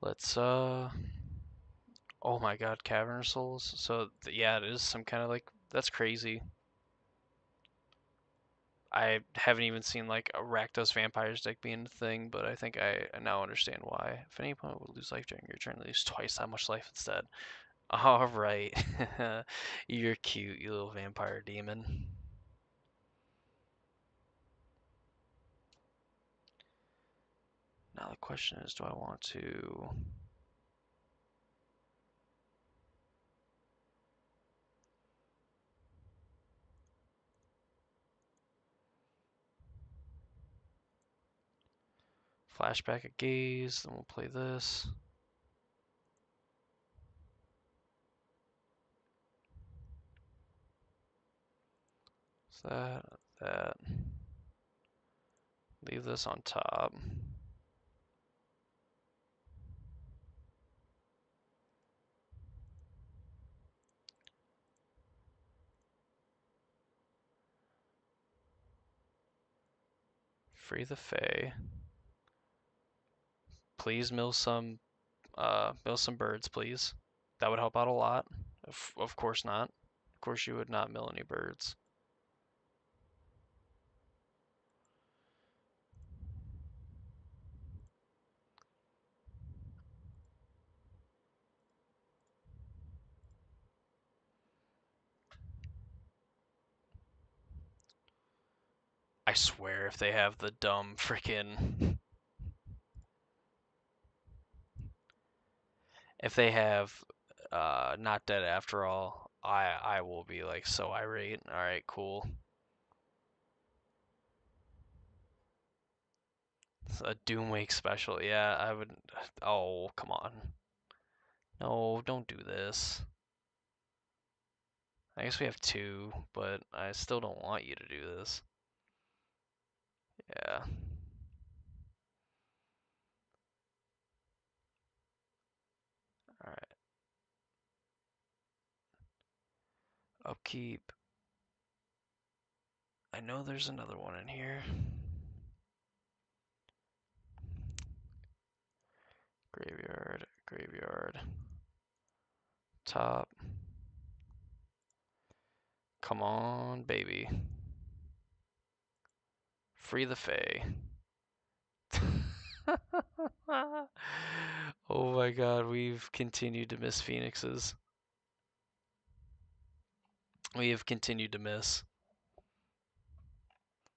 Let's oh my god, Cavern Souls. So yeah, it is some kind of like, that's crazy. I haven't even seen like a Rakdos Vampires deck being a thing, but I think I now understand why. If any opponent would lose life during your turn, lose twice that much life instead. All right. You're cute, you little vampire demon. Now the question is, do I want to... Flashback a gaze, then we'll play this. So that. Leave this on top. Free the Fae. Please mill some birds, please. That would help out a lot. Of course not. Of course you would not mill any birds. I swear if they have the dumb freaking... If they have not dead after all, I will be like so irate. Alright, cool. It's a Doomwake special. Yeah, I would... Oh, come on. No, don't do this. I guess we have two, but I still don't want you to do this. Yeah. Alright. Upkeep. I know there's another one in here. Graveyard, graveyard. Top. Come on, baby. Free the Fae. Oh my god, we've continued to miss Phoenixes. We have continued to miss.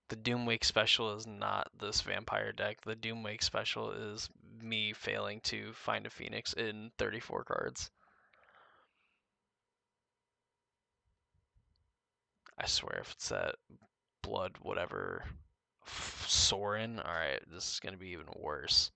The Doomwake special is not this vampire deck. The Doomwake special is me failing to find a Phoenix in 34 cards. I swear if it's that blood whatever Sorin, alright, this is gonna be even worse.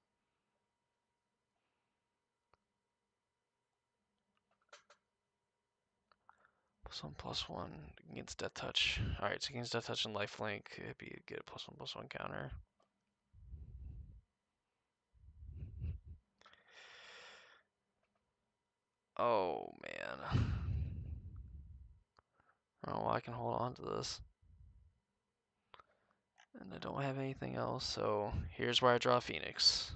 +1/+1 against Death Touch. Alright, so against Death Touch and Lifelink, it'd be get a +1/+1 counter. Oh man. Oh, I can hold on to this. And I don't have anything else, so here's where I draw Phoenix.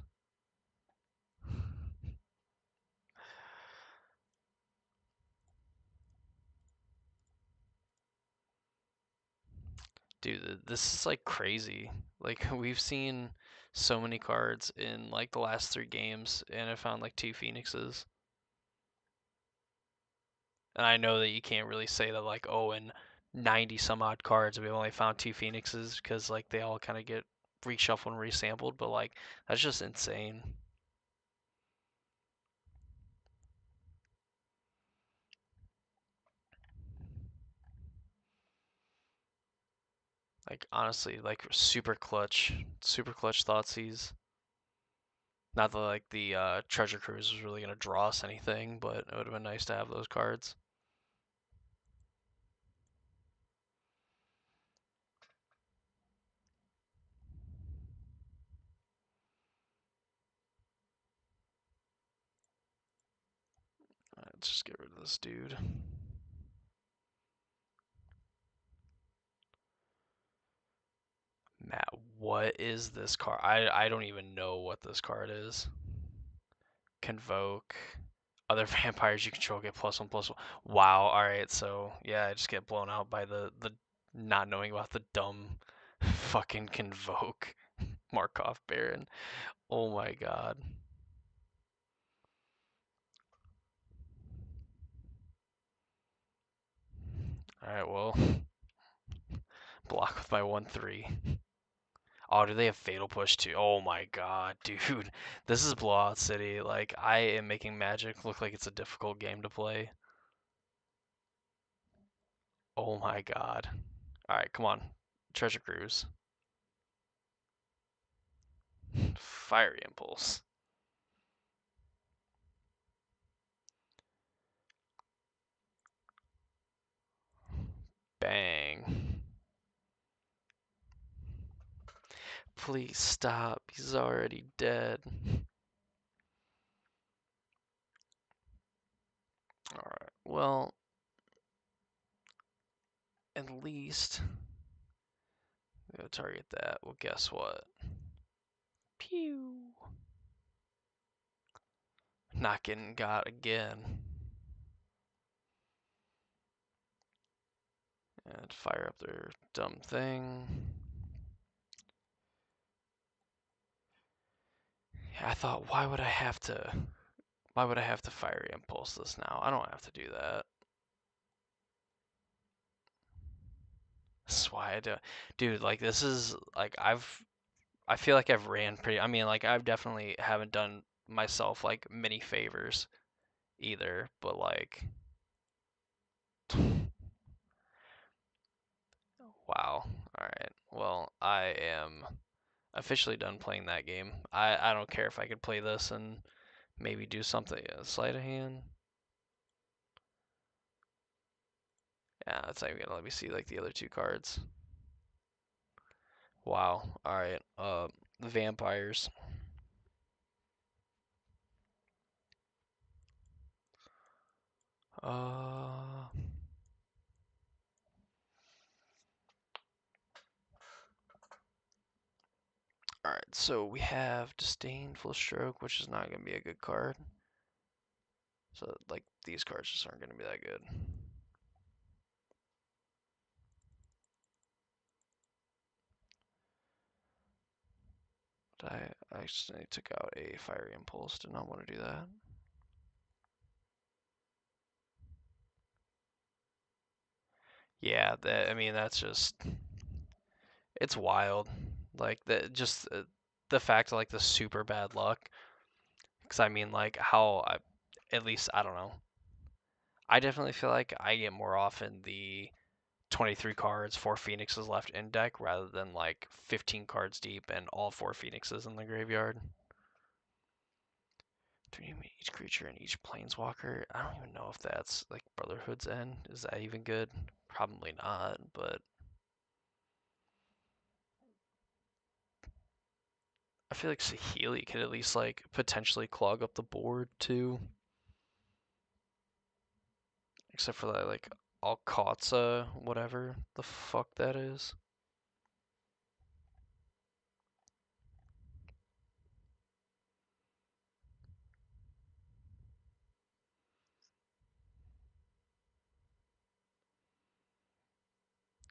Dude, this is like crazy. Like we've seen so many cards in like the last 3 games, and I found like 2 Phoenixes. And I know that you can't really say that like, oh, in 90 some odd cards we only found 2 Phoenixes because like they all kind of get reshuffled and resampled, but like that's just insane. Like honestly, like super clutch Thoughtseize. Not that like the Treasure Cruise was really gonna draw us anything, but it would have been nice to have those cards. Let's just get rid of this dude. Matt, what is this card? I don't even know what this card is. Convoke. Other vampires you control get +1/+1. Wow, alright, so yeah, I just get blown out by the not knowing about the dumb fucking Convoke Markov Baron. Oh, my god. Alright, well, block with my 1/3. Oh, do they have Fatal Push too? Oh my god, dude. This is Blowout City. Like, I am making Magic look like it's a difficult game to play. Oh my god. Alright, come on. Treasure Cruise. Fiery Impulse. Bang. Please stop. He's already dead. Alright, well, at least we'll target that. Well, guess what? Pew. Not getting got again. And fire up their dumb thing. I thought, why would I have to fiery impulse this now? I don't have to do that. This is why I do. Dude, like this is like I feel like I've ran pretty. I mean, like I've definitely haven't done myself like many favors either, but like wow. All right. Well, I am officially done playing that game. I don't care if I could play this and maybe do something. Sleight of hand. Yeah, that's not even gonna let me see like the other two cards. Wow. All right. The vampires. All right. So we have disdainful stroke, which is not gonna be a good card. So like these cards just aren't gonna be that good. But I accidentally took out a fiery impulse. Did not want to do that. Yeah. That I mean that's just it's wild. Like the just the fact of like the super bad luck. Because I mean like how I at least I don't know. I definitely feel like I get more often the 23 cards, 4 Phoenixes left in deck rather than like 15 cards deep and all 4 Phoenixes in the graveyard. Each creature and each planeswalker. I don't even know if that's like Brotherhood's End. Is that even good? Probably not, but I feel like Saheeli could at least like potentially clog up the board too. Except for that like Alcatza, whatever the fuck that is.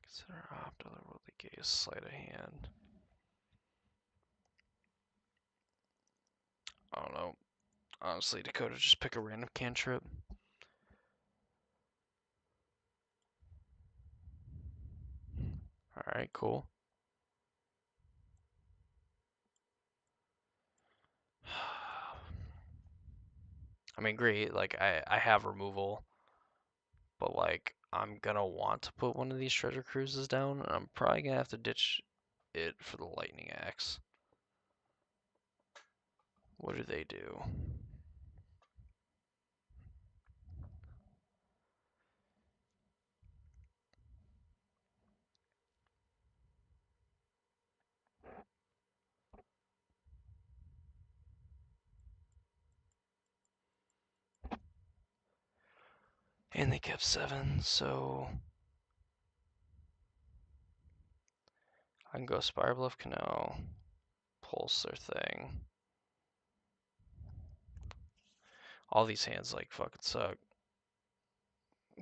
Consider opt otherworldly gaze, sleight of hand. I don't know. Honestly, Dakota, just pick a random cantrip. Alright, cool. I mean, great. Like, I have removal, but like, I'm gonna want to put one of these treasure cruises down, and I'm probably gonna have to ditch it for the lightning axe. What do they do? And they kept 7, so I can go Spirebluff Canal, pulse their thing. All these hands like fucking suck.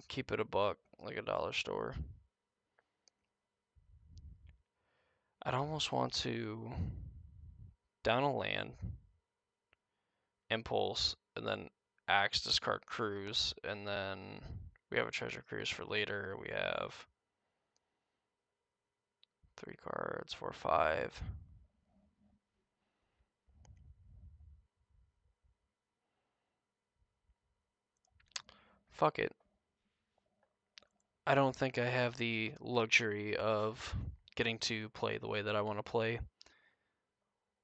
Keep it a buck, like a dollar store. I'd almost want to down a land, impulse, and then axe, discard cruise, and then we We have a treasure cruise for later. We have 3 cards, 4, 5. Fuck it. I don't think I have the luxury of getting to play the way that I want to play,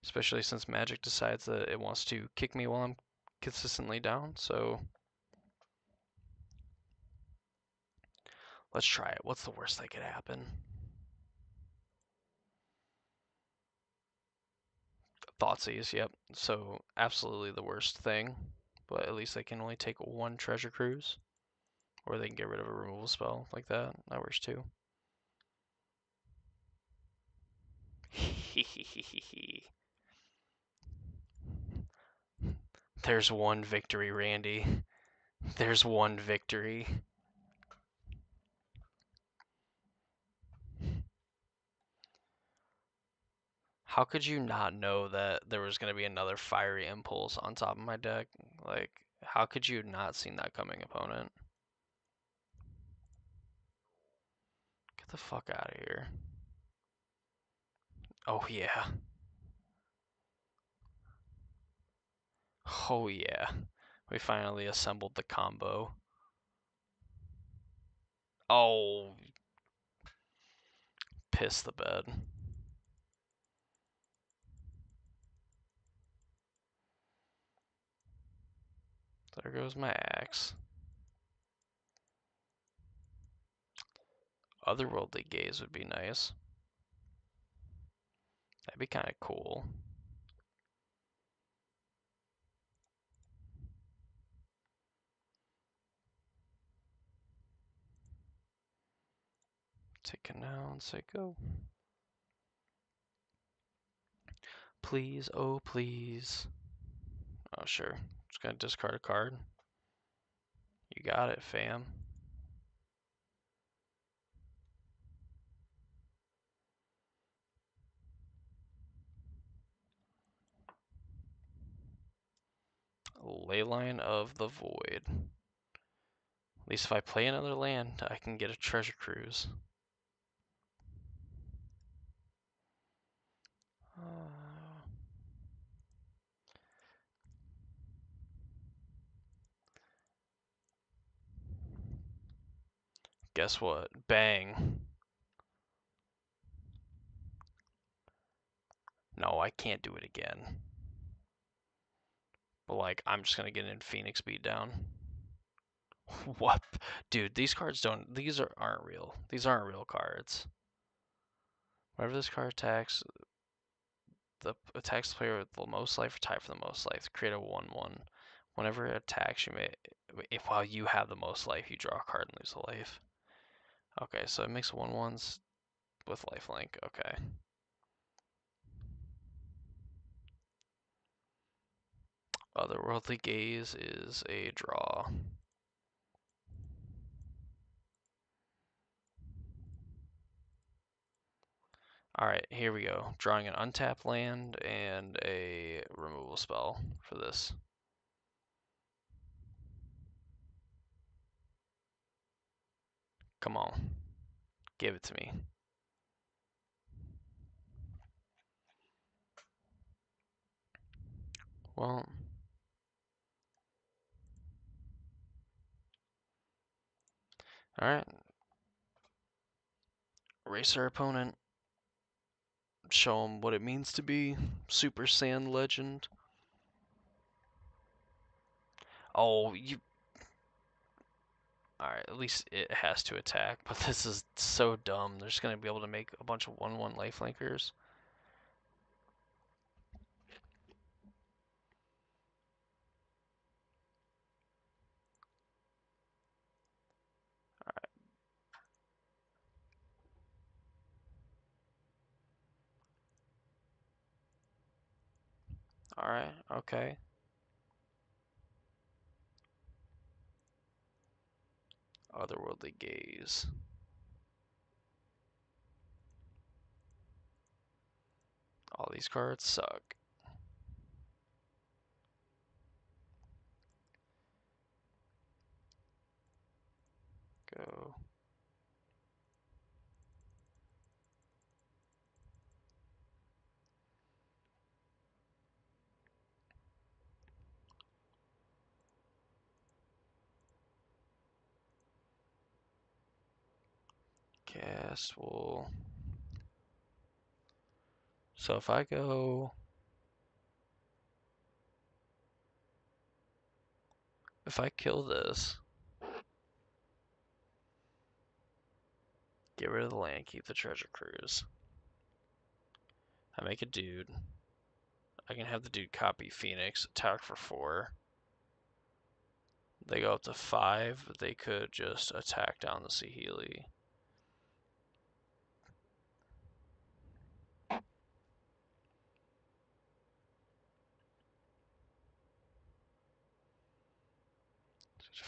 especially since Magic decides that it wants to kick me while I'm consistently down, so let's try it. What's the worst that could happen? Thoughtseize, yep. So absolutely the worst thing, but at least they can only take 1 treasure cruise, or they can get rid of a removal spell like that. That works too. There's one victory, Randy. There's one victory. How could you not know that there was going to be another fiery impulse on top of my deck? Like, how could you not seen that coming, opponent? Get the fuck out of here. Oh, yeah. Oh, yeah. We finally assembled the combo. Oh, piss the bed. There goes my axe. Otherworldly gaze would be nice. That'd be kind of cool. Take it now and say go. Please, oh please. Oh sure, just gonna discard a card. You got it, fam. Leyline of the Void. At least if I play another land, I can get a treasure cruise. Guess what? Bang. No, I can't do it again. But like, I'm just gonna get in Phoenix beat down. What? Dude, these cards don't, these aren't real. These aren't real cards. Whenever this card attacks, the attacks player with the most life or tied for the most life, create a 1/1. Whenever it attacks, you may, if while you have the most life, you draw a card and lose a life. Okay, so it makes 1/1s with lifelink. Okay. Otherworldly Gaze is a draw. Alright, here we go. Drawing an untapped land and a removal spell for this. Come on. Give it to me. Well, alright. Race our opponent. Show him what it means to be Super Saiyan Legend. Oh, you... Alright, at least it has to attack, but this is so dumb. They're just going to be able to make a bunch of 1/1 lifelinkers. Alright, okay. Otherworldly Gaze. All these cards suck. cast will... So if I go... If I kill this, get rid of the land, keep the treasure cruise. I make a dude. I can have the dude copy Phoenix, attack for 4. They go up to 5, but they could just attack down the Saheeli.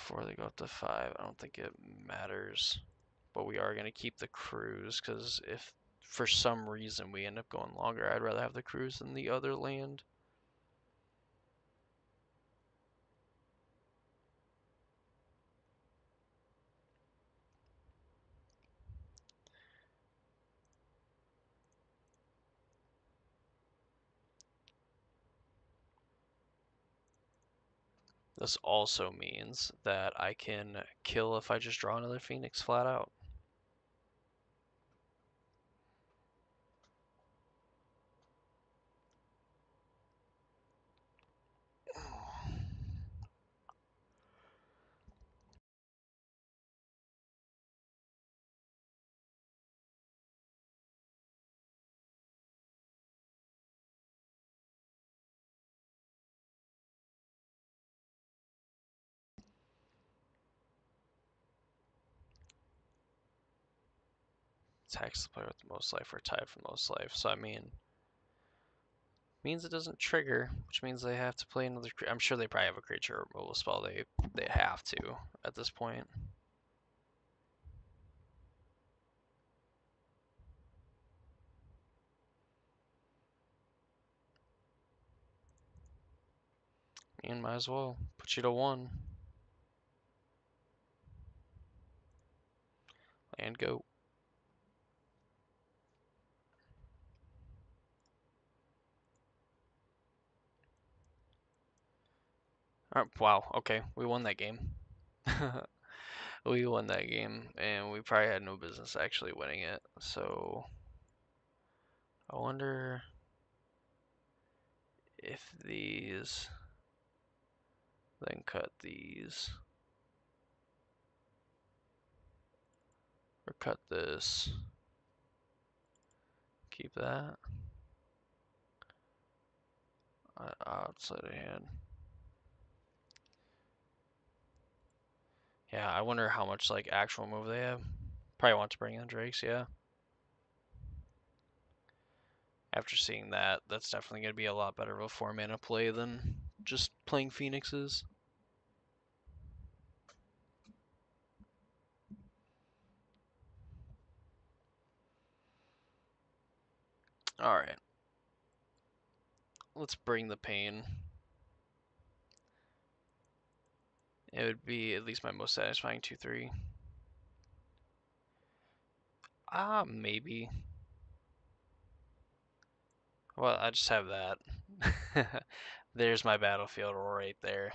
Before they go up to 5, I don't think it matters. But we are going to keep the cruise, because if for some reason we end up going longer, I'd rather have the cruise than the other land. This also means that I can kill if I just draw another Phoenix flat out. Attacks the player with the most life or tied for most life. So I mean, means it doesn't trigger, which means they have to play another. I'm sure they probably have a creature removal spell. They have to at this point. And might as well put you to 1 and go. Wow. Okay, we won that game. We won that game, and we probably had no business actually winning it. So I wonder if these, then cut these, or cut this, keep that outside of hand. Yeah, I wonder how much like actual move they have. Probably want to bring in Drakes, yeah. After seeing that, that's definitely going to be a lot better of a 4-mana play than just playing Phoenixes. Alright. Let's bring the pain. It would be at least my most satisfying 2-3. Maybe. Well, I just have that. There's my battlefield right there.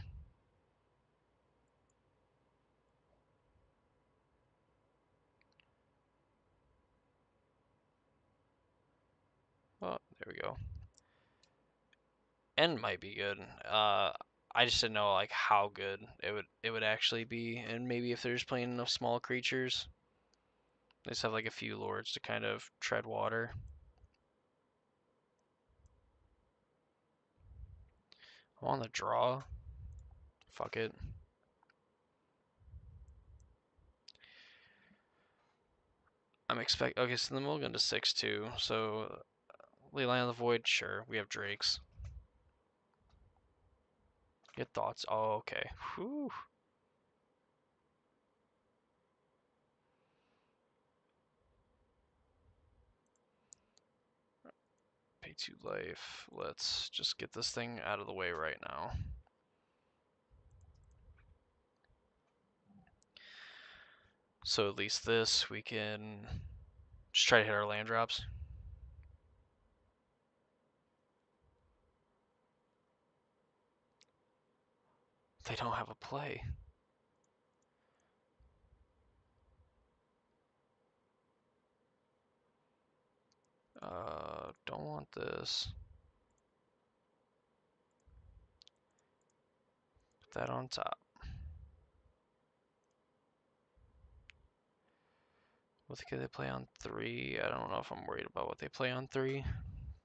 Oh, there we go. End might be good. I just didn't know like how good it would actually be, and maybe if they're just playing enough small creatures, they just have like a few lords to kind of tread water. I'm on the draw. Fuck it. Okay, so then we'll go into 6-2. So Leyline of the Void, sure. We have Drakes. Your thoughts? Oh, okay. Whew. Pay 2 life. Let's just get this thing out of the way right now. So at least this, we can just try to hit our land drops. They don't have a play. Don't want this. Put that on top. What can they play on 3? I don't know if I'm worried about what they play on 3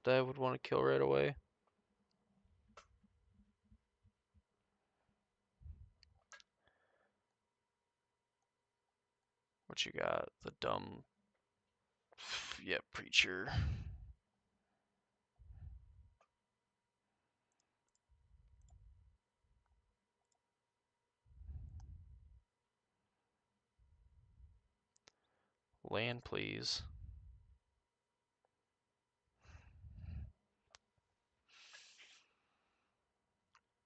that I would want to kill right away. What you got? The dumb... Yeah, Preacher. Land, please.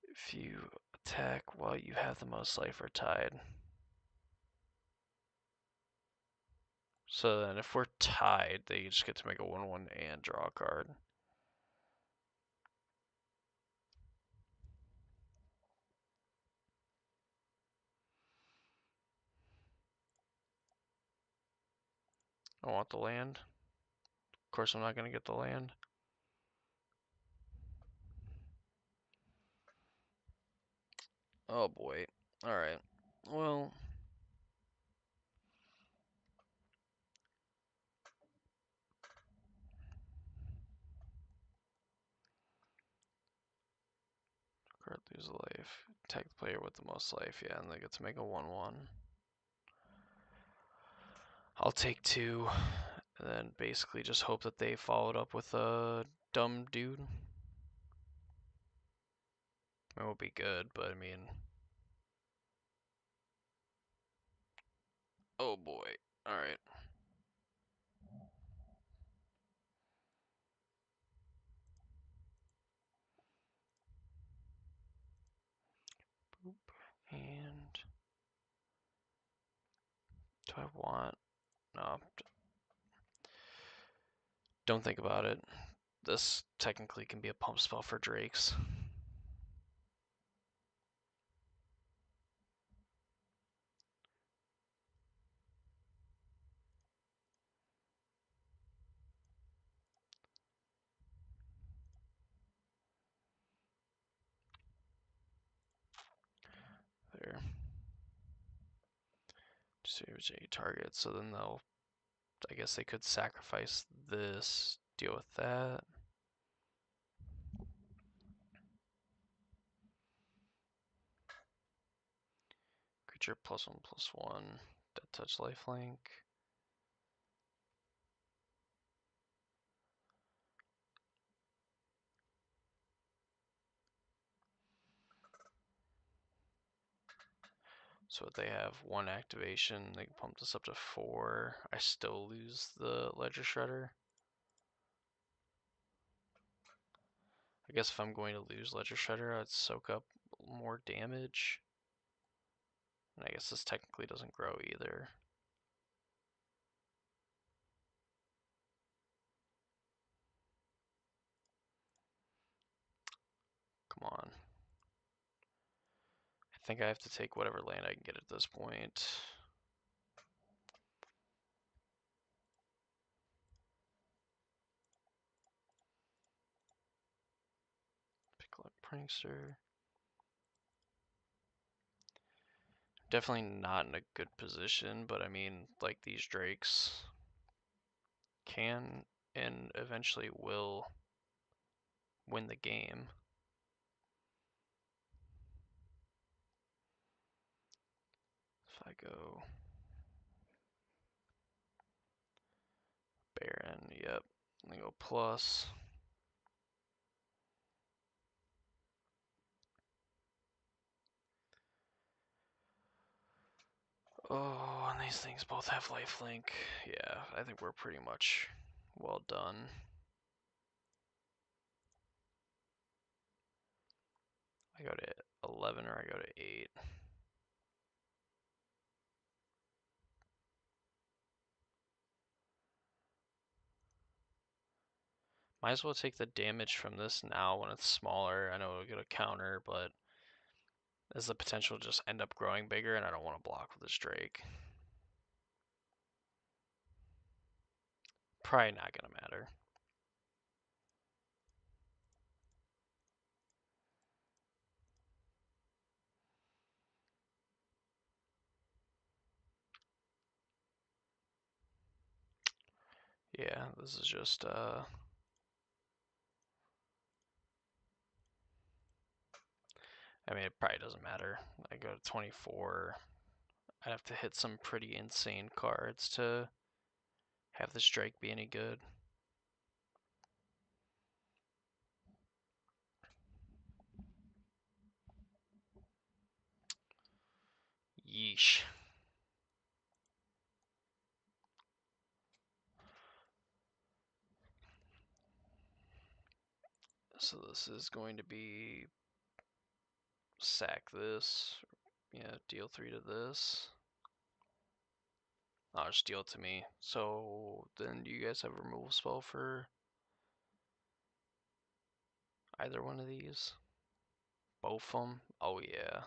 If you attack while you have the most life or tied. So then if we're tied, they just get to make a 1/1 and draw a card. I want the land. Of course I'm not going to get the land. Oh boy. Alright. Well... Card lose a life. Attack the player with the most life, yeah, and they get to make a 1/1. I'll take 2, and then basically just hope that they followed up with a dumb dude. It would be good, but I mean... Oh boy. Alright. Boop. And... Do I want... No. Don't think about it. This technically can be a pump spell for Drakes. There. Just a target, so then they'll... I guess they could sacrifice this, deal with that. Creature +1/+1. Dead touch lifelink. So if they have 1 activation, they can pump this up to 4. I still lose the Ledger Shredder. I guess if I'm going to lose Ledger Shredder, I'd soak up more damage. And I guess this technically doesn't grow either. Come on. I think I have to take whatever land I can get at this point. Pick up Prankster. Definitely not in a good position, but I mean, like, these Drakes can and eventually will win the game. If I go Baron, yep, and then go plus. Oh, and these things both have lifelink. Yeah, I think we're pretty much well done. I go to 11 or I go to 8. Might as well take the damage from this now when it's smaller. I know it'll get a counter, but there's the potential to just end up growing bigger, and I don't want to block with this Drake. Probably not going to matter. Yeah, this is just I mean, it probably doesn't matter. I go to 24. I have to hit some pretty insane cards to have this Drake be any good. Yeesh. So this is going to be sack this. Yeah, deal 3 to this. Oh, just deal it to me. So then do you guys have a removal spell for either one of these? Both of them? Oh yeah.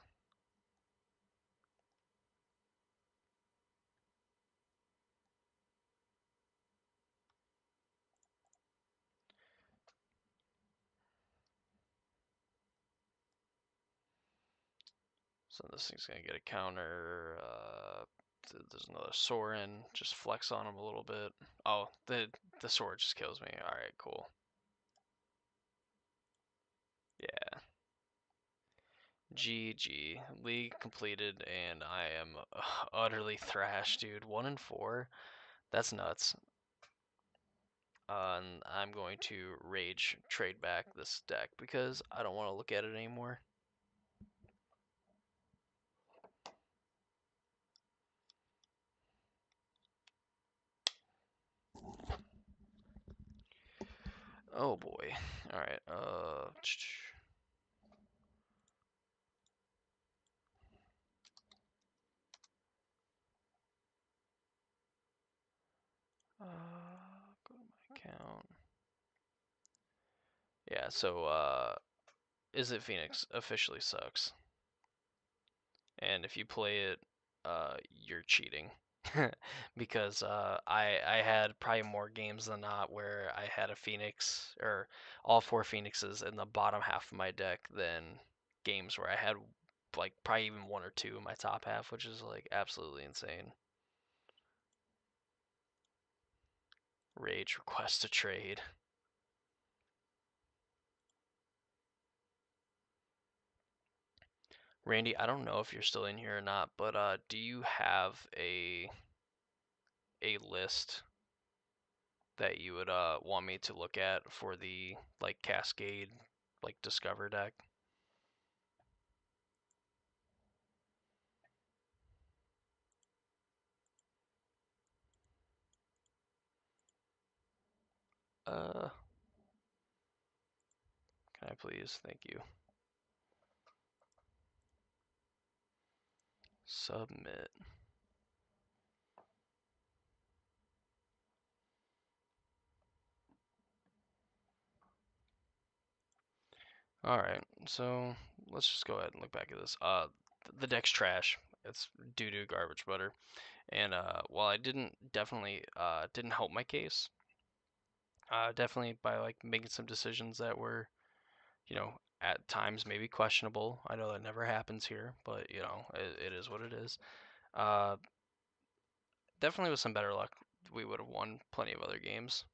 So this thing's gonna get a counter. There's another Sorin. Just flex on him a little bit. Oh, the sword just kills me. All right, cool. Yeah. GG. League completed, and I am utterly thrashed, dude. 1-4. That's nuts. And I'm going to rage trade back this deck because I don't want to look at it anymore. Oh boy. All right. Go to my account. Yeah. So Izzet Phoenix officially sucks, and if you play it, you're cheating. Because I had probably more games than not where I had a Phoenix or all 4 Phoenixes in the bottom half of my deck than games where I had like probably even 1 or 2 in my top half, which is like absolutely insane. Rage request a trade. Randy, I don't know if you're still in here or not, but do you have a list that you would want me to look at for the like Cascade like Discover deck? Uh, can I please? Thank you. Submit. All right, so let's just go ahead and look back at this. The deck's trash. It's doo-doo garbage butter. And while I didn't help my case, definitely by like making some decisions that were, at times maybe questionable. I know that never happens here, but it is what it is. Uh, Definitely with some better luck, we would have won plenty of other games.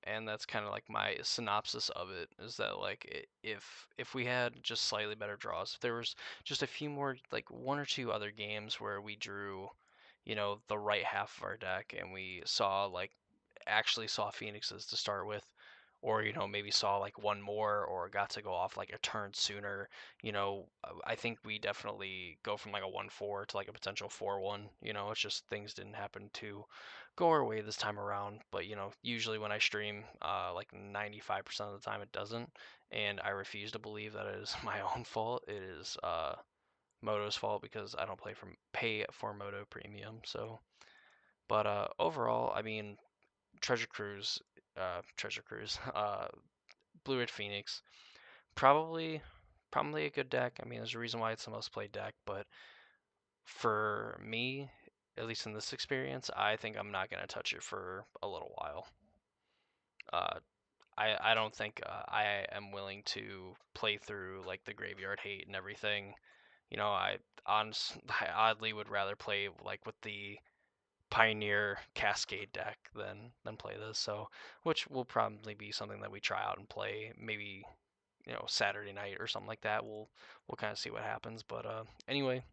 And that's kind of like my synopsis of it is that like if we had just slightly better draws, if there was just a few more like 1 or 2 other games where we drew, the right half of our deck and we saw like actually saw phoenixes to start with, or maybe saw like one more or got to go off like a turn sooner, I think we definitely go from like a 1-4 to like a potential 4-1. It's just things didn't happen to go our way this time around. But usually when I stream, like 95% of the time it doesn't, and I refuse to believe that it is my own fault. It is Moto's fault because I don't pay for Moto Premium. So, but overall, I mean, Treasure Cruise, Blue Ridge Phoenix, probably probably a good deck. I mean, there's a reason why it's the most played deck, but for me, at least in this experience, I think I'm not gonna touch it for a little while. Uh, I don't think I am willing to play through like the graveyard hate and everything. I I oddly would rather play like with the Pioneer Cascade deck than play this. So, which will probably be something that we try out and play maybe Saturday night or something like that. We'll kind of see what happens. But anyway,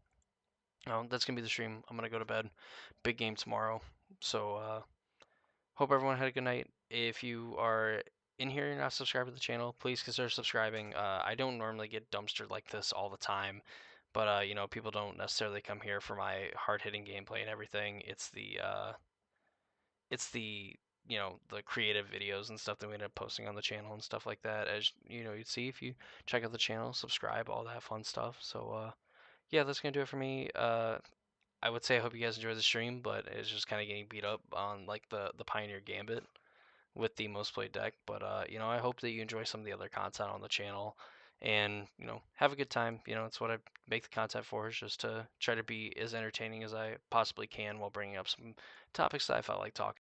that's gonna be the stream. I'm gonna go to bed. Big game tomorrow. So hope everyone had a good night. If you are in here and not subscribed to the channel, please consider subscribing. I don't normally get dumpstered like this all the time, but people don't necessarily come here for my hard-hitting gameplay and everything. It's the the creative videos and stuff that we end up posting on the channel and stuff like that. As you'd see if you check out the channel, subscribe, all that fun stuff. So yeah, that's gonna do it for me. I would say I hope you guys enjoyed the stream, but it's just kind of getting beat up on like the Pioneer Gambit with the most played deck. But I hope that you enjoy some of the other content on the channel, and have a good time. It's what I make the content for, is just to try to be as entertaining as I possibly can while bringing up some topics that I felt like talking